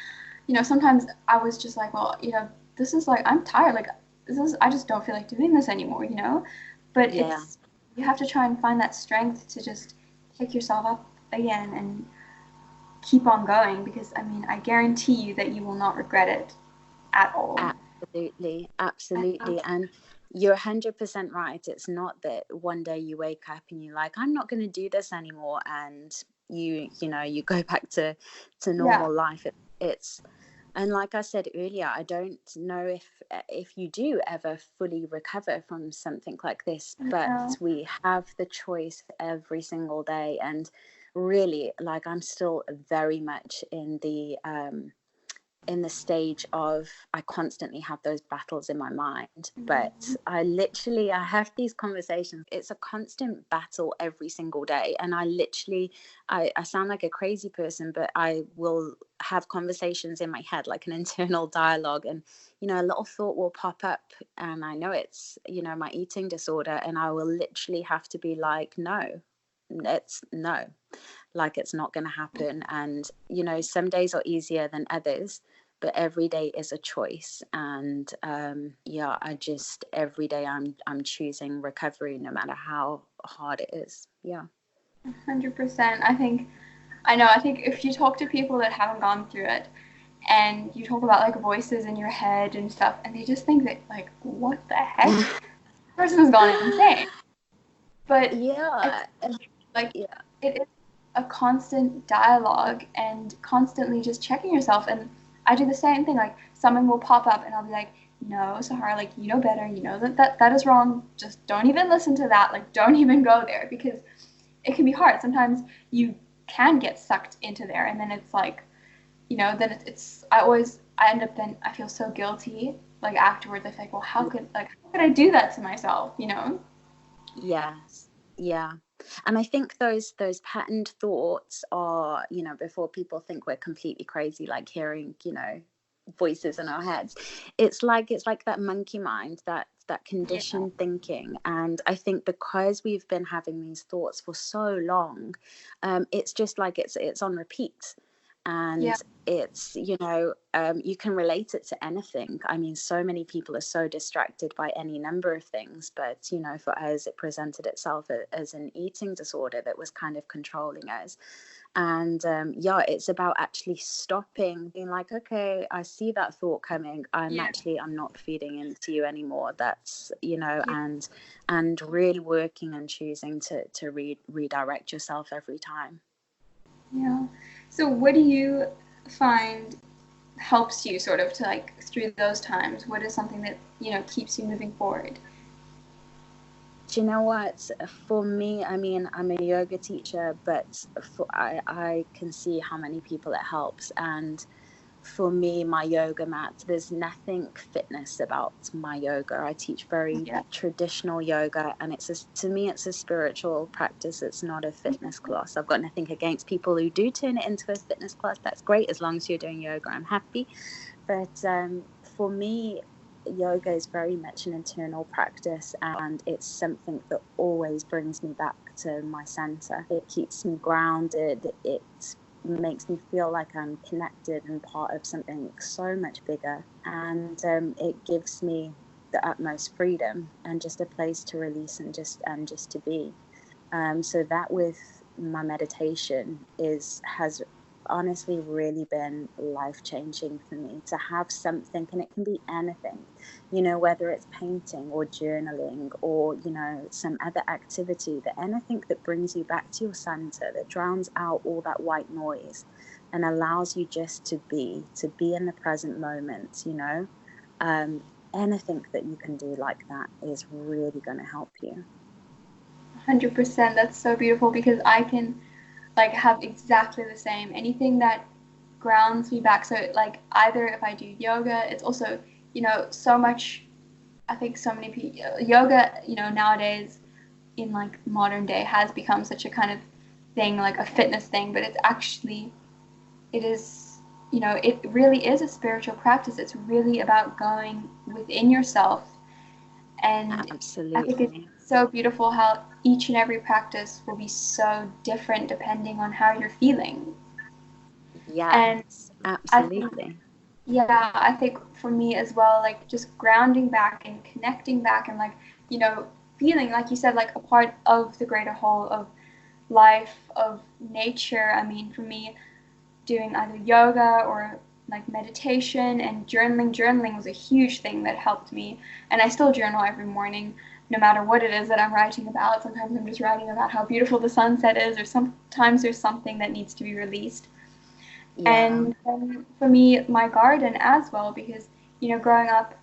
sometimes I was just like, well, this is like, I'm tired, like I just don't feel like doing this anymore. But it's, you have to try and find that strength to just pick yourself up again and keep on going, because I mean, I guarantee you that you will not regret it at all. Absolutely, absolutely. And you're 100% right. It's not that one day you wake up and you're like, I'm not going to do this anymore, and you go back to Yeah. normal life. It's and like I said earlier, I don't know if you do ever fully recover from something like this, but we have the choice every single day. And really, like, I'm still very much in the in the stage of, I constantly have those battles in my mind, but I have these conversations. It's a constant battle every single day. And I sound like a crazy person, but I will have conversations in my head, like an internal dialogue. And, you know, a little thought will pop up and I know it's, you know, my eating disorder. And I will literally have to be like, no, like it's not going to happen. And, you know, some days are easier than others, but every day is a choice. And every day I'm choosing recovery, no matter how hard it is. 100%. I think if you talk to people that haven't gone through it, and you talk about like voices in your head and stuff, and they just think that like, what the heck, this person has gone insane. But it is a constant dialogue and constantly just checking yourself. And I do the same thing. Like, someone will pop up and I'll be like, no, Sahara, like, you know better. You know that is wrong. Just don't even listen to that. Like, don't even go there, because it can be hard. Sometimes you can get sucked into there, and then it's like, you know, then I end up, then I feel so guilty. Like, afterwards, I feel like, well, how could I do that to myself, you know? Yes. Yeah. And I think those patterned thoughts are, you know, before people think we're completely crazy, like hearing, you know, voices in our heads. It's like that monkey mind, that conditioned thinking. And I think because we've been having these thoughts for so long, it's just like it's on repeat. And it's, you know, you can relate it to anything. I mean, so many people are so distracted by any number of things, but, you know, for us, it presented itself as an eating disorder that was kind of controlling us. And it's about actually stopping, being like, okay, I see that thought coming. I'm not feeding into you anymore. That's, you know, and really working and choosing to redirect yourself every time. Yeah. So what do you find helps you sort of to like through those times? What is something that, you know, keeps you moving forward? Do you know what? For me, I mean, I'm a yoga teacher, but I can see how many people it helps. And for me, my yoga mat, there's nothing fitness about my yoga. I teach very traditional yoga, and to me, it's a spiritual practice. It's not a fitness class. I've got nothing against people who do turn it into a fitness class. That's great. As long as you're doing yoga, I'm happy. But for me, yoga is very much an internal practice, and it's something that always brings me back to my center. It keeps me grounded. It makes me feel like I'm connected and part of something so much bigger, and it gives me the utmost freedom and just a place to release and just to be. So that with my meditation has honestly really been life-changing for me, to have something, and it can be anything, you know, whether it's painting or journaling or, you know, some other activity, that anything that brings you back to your center, that drowns out all that white noise and allows you just to be in the present moment, you know. Anything that you can do like that is really going to help you. 100%. That's so beautiful, because I can like have exactly the same. Anything that grounds me back. So like either if I do yoga, it's also, you know, so much. I think so many people yoga, you know, nowadays in like modern day has become such a kind of thing, like a fitness thing, but it is, you know, it really is a spiritual practice. It's really about going within yourself. And Absolutely. I think it's so beautiful how each and every practice will be so different depending on how you're feeling. Yes, And absolutely. I think for me as well, like just grounding back and connecting back and like, you know, feeling, like you said, like a part of the greater whole of life, of nature. I mean, for me, doing either yoga or like meditation and journaling. Journaling was a huge thing that helped me, and I still journal every morning, no matter what it is that I'm writing about. Sometimes I'm just writing about how beautiful the sunset is, or sometimes there's something that needs to be released. And for me, my garden as well, because, you know, growing up,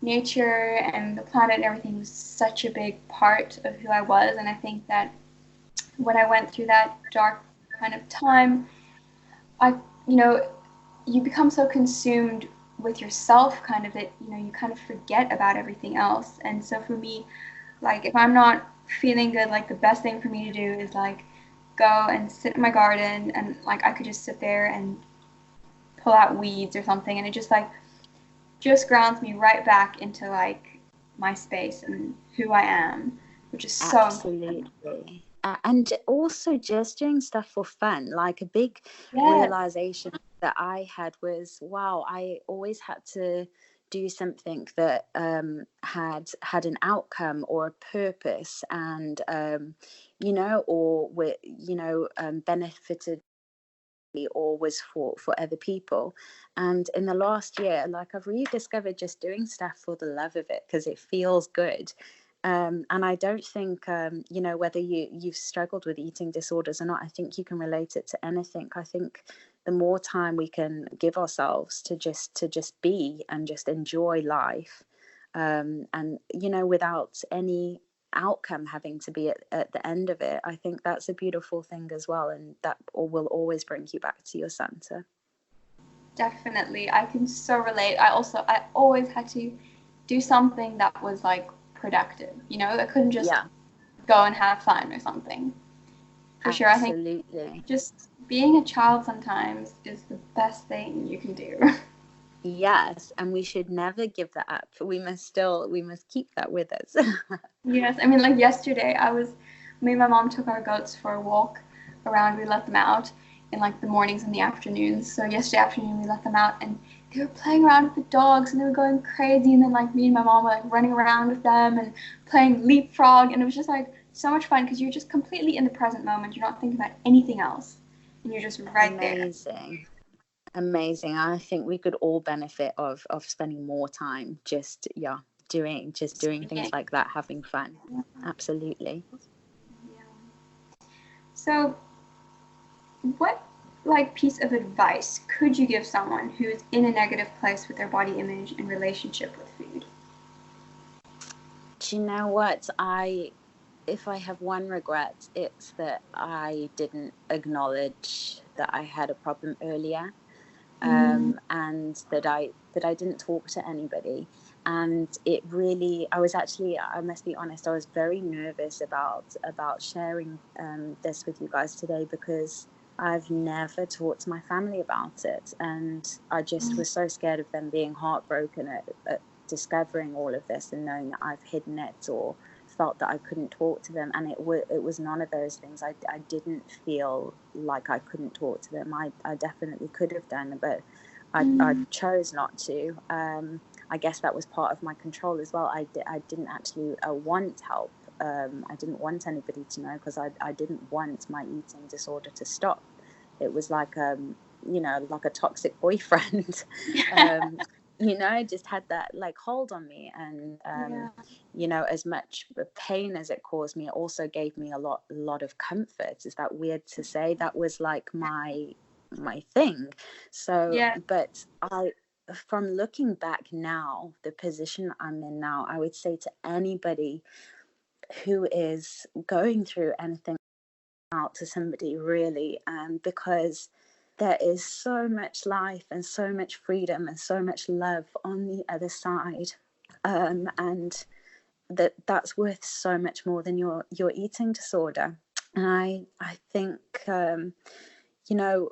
nature and the planet and everything was such a big part of who I was. And I think that when I went through that dark kind of time, I, you know, you become so consumed with yourself kind of that, you kind of forget about everything else. And so for me, like if I'm not feeling good, like the best thing for me to do is like go and sit in my garden, and like I could just sit there and pull out weeds or something, and it just grounds me right back into like my space and who I am, which is so important. Absolutely. And also just doing stuff for fun. Like a big Yes. realization that I had was, wow, I always had to do something that had an outcome or a purpose, and or benefited or was for other people. And in the last year, like I've rediscovered just doing stuff for the love of it because it feels good. And I don't think whether you've struggled with eating disorders or not, I think you can relate it to anything. I think the more time we can give ourselves to just be and just enjoy life, and without any outcome having to be at the end of it, I think that's a beautiful thing as well, and that will always bring you back to your center. Definitely. I can so relate. I always had to do something that was like productive, I couldn't just Yeah, go and have fun or something. For sure. I think absolutely. just being a child sometimes is the best thing you can do. Yes, and we should never give that up. We must keep that with us. Yes. I mean, like yesterday, me and my mom took our goats for a walk around. We let them out in like the mornings and the afternoons. So yesterday afternoon, we let them out, and they were playing around with the dogs, and they were going crazy. And then like me and my mom were like running around with them and playing leapfrog, and it was just like so much fun because you're just completely in the present moment. You're not thinking about anything else, and you're just right there. Amazing. Amazing. I think we could all benefit of spending more time doing things Speaking. like that, having fun. Absolutely. Yeah. So, what like piece of advice could you give someone who is in a negative place with their body image and relationship with food? Do you know what? If I have one regret, it's that I didn't acknowledge that I had a problem earlier, Mm, and that I didn't talk to anybody. And it really, I was actually, I must be honest, I was very nervous about sharing this with you guys today, because I've never talked to my family about it, and I just mm, was so scared of them being heartbroken at discovering all of this and knowing that I've hidden it, or felt that I couldn't talk to them. And it was none of those things. I didn't feel like I couldn't talk to them. I definitely could have done, but I mm, chose not to. I guess that was part of my control as well. I didn't actually want help. I didn't want anybody to know, because I didn't want my eating disorder to stop. It was like like a toxic boyfriend. um, just had that like hold on me. And yeah. as much pain as it caused me, it also gave me a lot of comfort. Is that weird to say? That was like my thing. So, Yeah. but from looking back now, the position I'm in now, I would say to anybody who is going through anything, out to somebody really, because there is so much life and so much freedom and so much love on the other side, and that's worth so much more than your eating disorder. And I think, you know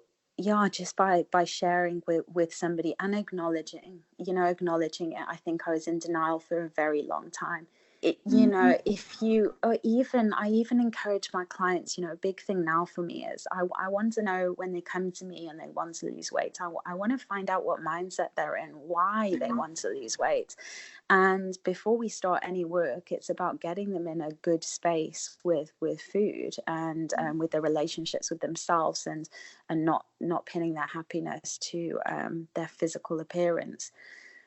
just by sharing with somebody and acknowledging it. I think I was in denial for a very long time. Mm, If you, or even I even encourage my clients, a big thing now for me is I want to know, when they come to me and they want to lose weight, I want to find out what mindset they're in, why they want to lose weight. And before we start any work, it's about getting them in a good space with food, and with their relationships with themselves, and not pinning their happiness to their physical appearance.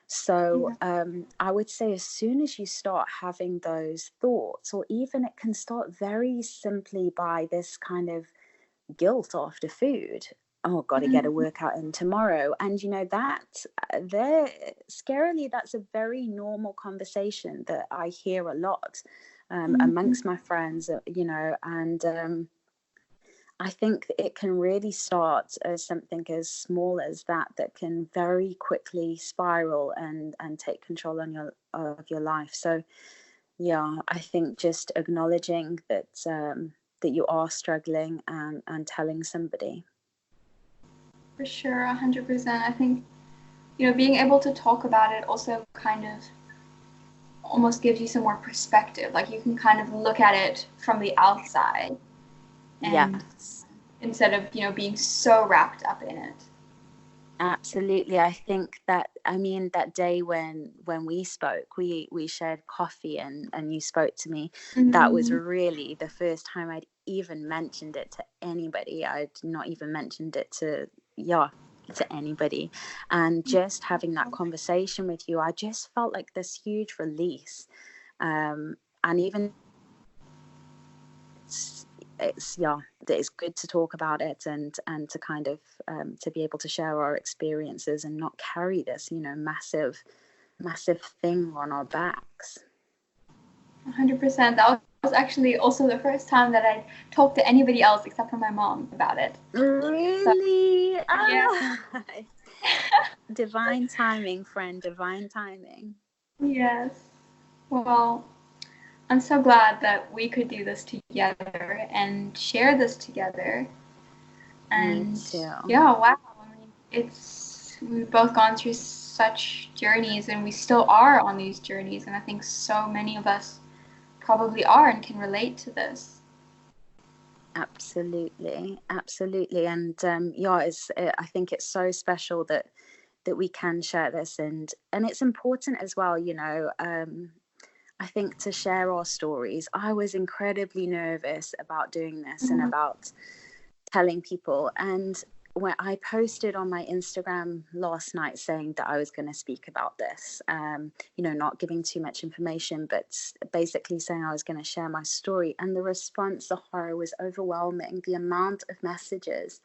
So yeah. I would say, as soon as you start having those thoughts, or even it can start very simply by this kind of guilt after food. Oh, got to get a Mm, workout in tomorrow. And that there, scarily, that's a very normal conversation that I hear a lot mm, amongst my friends, and I think it can really start as something as small as that can very quickly spiral and take control of your life. So yeah, I think just acknowledging that you are struggling and telling somebody. For sure, 100%. I think, being able to talk about it also kind of almost gives you some more perspective. Like you can kind of look at it from the outside and Yes, instead of, being so wrapped up in it. absolutely. I think that, I mean, that day when we spoke, we shared coffee and you spoke to me. That was Mm-hmm. really the first time I'd even mentioned it to anybody. I'd not even mentioned it to anybody. And just having that conversation with you, I just felt like this huge release. And even it's good to talk about it and to kind of to be able to share our experiences and not carry this massive thing on our backs. 100%. That was actually also the first time that I talked to anybody else except for my mom about it. Really? So, yeah. Divine timing, friend, divine timing. Yes. Well, I'm so glad that we could do this together and share this together. Me And too. yeah, wow. I mean, we've both gone through such journeys and we still are on these journeys. And I think so many of us probably are and can relate to this. Absolutely, absolutely. And I think it's so special that we can share this, and it's important as well, I think, to share our stories. I was incredibly nervous about doing this and Mm-hmm. about telling people. And when I posted on my Instagram last night saying that I was going to speak about this, not giving too much information, but basically saying I was going to share my story. And the response, the horror, was overwhelming. The amount of messages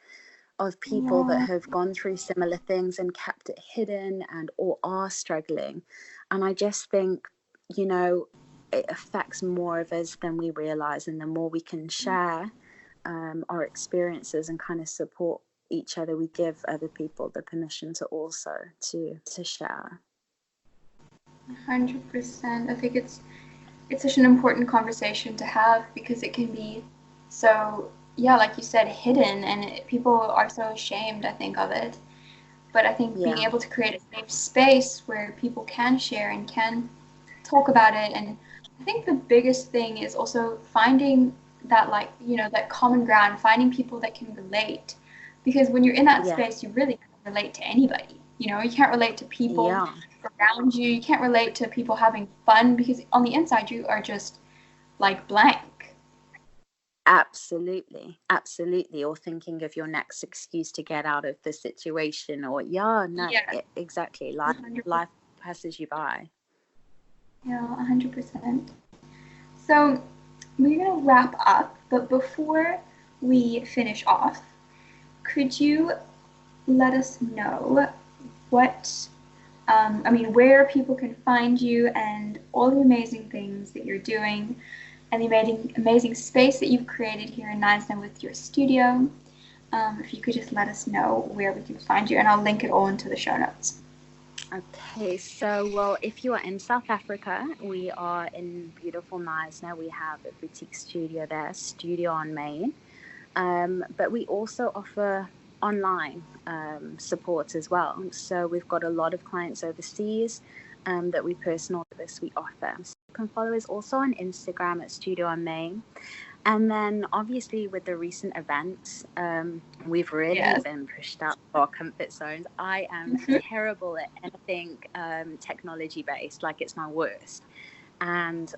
of people that Yeah. have gone through similar things and kept it hidden and or are struggling. And I just think, it affects more of us than we realize. And the more we can share our experiences and kind of support each other, we give other people the permission to also to share. 100%. I think it's such an important conversation to have because it can be so, yeah, like you said, hidden, and people are so ashamed, I think, of it. But I think being Yeah, able to create a safe space where people can share and can talk about it. And I think the biggest thing is also finding that, like, that common ground, finding people that can relate. Because when you're in that yeah, space, you really can't relate to anybody. You can't relate to people yeah. around you. You can't relate to people having fun because on the inside you are just like blank. Absolutely, absolutely. Or thinking of your next excuse to get out of the situation, or no, Yeah, exactly. Life 100%. life passes you by. Yeah, 100%. So we're gonna wrap up, but before we finish off, could you let us know where people can find you and all the amazing things that you're doing and the amazing space that you've created here in Knysna with your studio. If you could just let us know where we can find you, and I'll link it all into the show notes. Okay, so well, if you are in South Africa, we are in beautiful Knysna. We have a boutique studio there, Studio on Main. But we also offer online support as well. So we've got a lot of clients overseas that we personal service we offer. So you can follow us also on Instagram at Studio on Main. And then obviously with the recent events, we've really Yes. been pushed out of our comfort zones. I am terrible at anything technology based, like it's my worst. And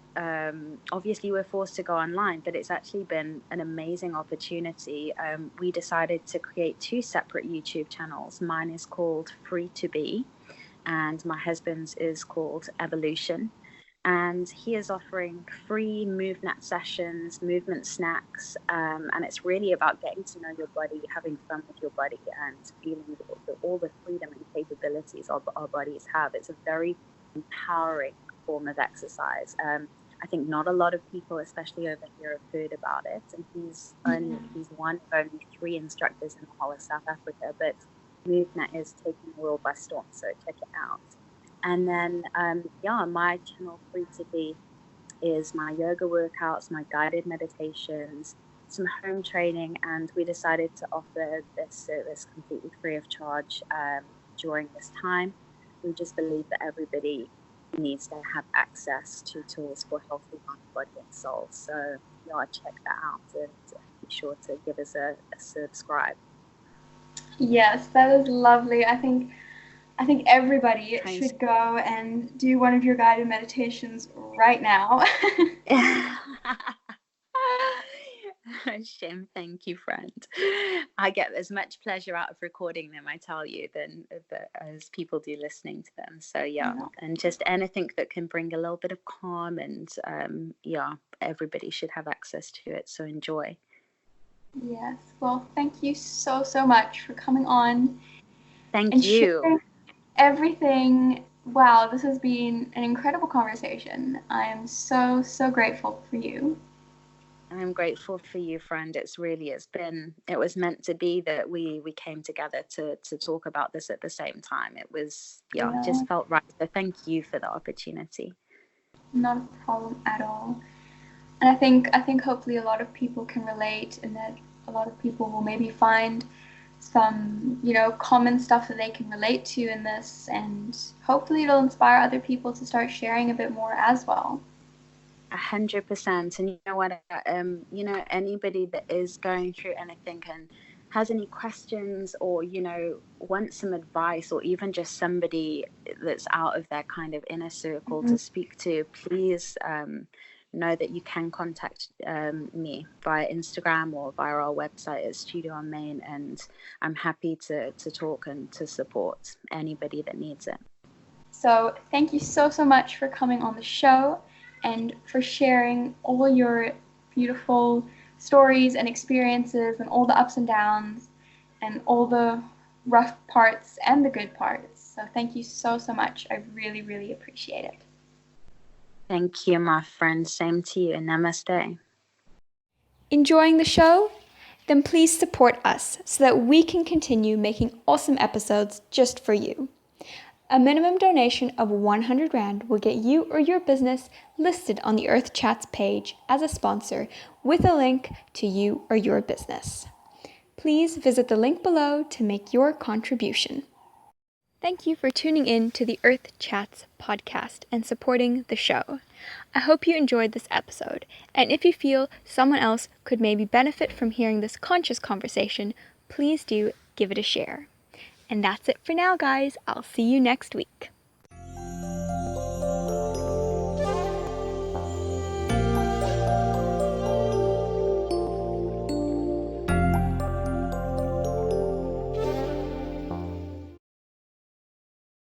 obviously we're forced to go online, but it's actually been an amazing opportunity. We decided to create two separate YouTube channels. Mine is called Free to Be, and my husband's is called Evolution. And he is offering free movement sessions, movement snacks, and it's really about getting to know your body, having fun with your body, and feeling all the freedom and capabilities our bodies have. It's a very empowering form of exercise. I think not a lot of people, especially over here, have heard about it. And he's one of only 3 instructors in the whole of South Africa, but Knysna is taking the world by storm, so check it out. And then, my channel basically is my yoga workouts, my guided meditations, some home training, and we decided to offer this service completely free of charge during this time. We just believe that everybody needs to have access to tools for healthy mind, body, and soul. So check that out and be sure to give us a subscribe. Yes, that is lovely. I think everybody should go and do one of your guided meditations right now. Shame, thank you, friend. I get as much pleasure out of recording them, I tell you, than as people do listening to them. So and just anything that can bring a little bit of calm, and everybody should have access to it. So enjoy. Yes. Well, thank you so much for coming on. Thank you. Sharing everything. Wow, this has been an incredible conversation. I am so grateful for you. I'm grateful for you, friend. It was meant to be that we came together to talk about this at the same time. It was just felt right. So thank you for the opportunity. Not a problem at all. And I think hopefully a lot of people can relate, and that a lot of people will maybe find some common stuff that they can relate to in this, and hopefully it'll inspire other people to start sharing a bit more as well. 100%. And you know what, anybody that is going through anything and has any questions, or wants some advice, or even just somebody that's out of their kind of inner circle to speak to, please know that you can contact me via Instagram or via our website at Studio on Main, and I'm happy to talk and to support anybody that needs it. So thank you so much for coming on the show and for sharing all your beautiful stories and experiences and all the ups and downs and all the rough parts and the good parts. So thank you so much. I really appreciate it. Thank you, my friend. Same to you. Namaste. Enjoying the show? Then please support us so that we can continue making awesome episodes just for you. A minimum donation of 100 Rand will get you or your business listed on the Earth Chats page as a sponsor with a link to you or your business. Please visit the link below to make your contribution. Thank you for tuning in to the Earth Chats podcast and supporting the show. I hope you enjoyed this episode, and if you feel someone else could maybe benefit from hearing this conscious conversation, please do give it a share. And that's it for now, guys. I'll see you next week.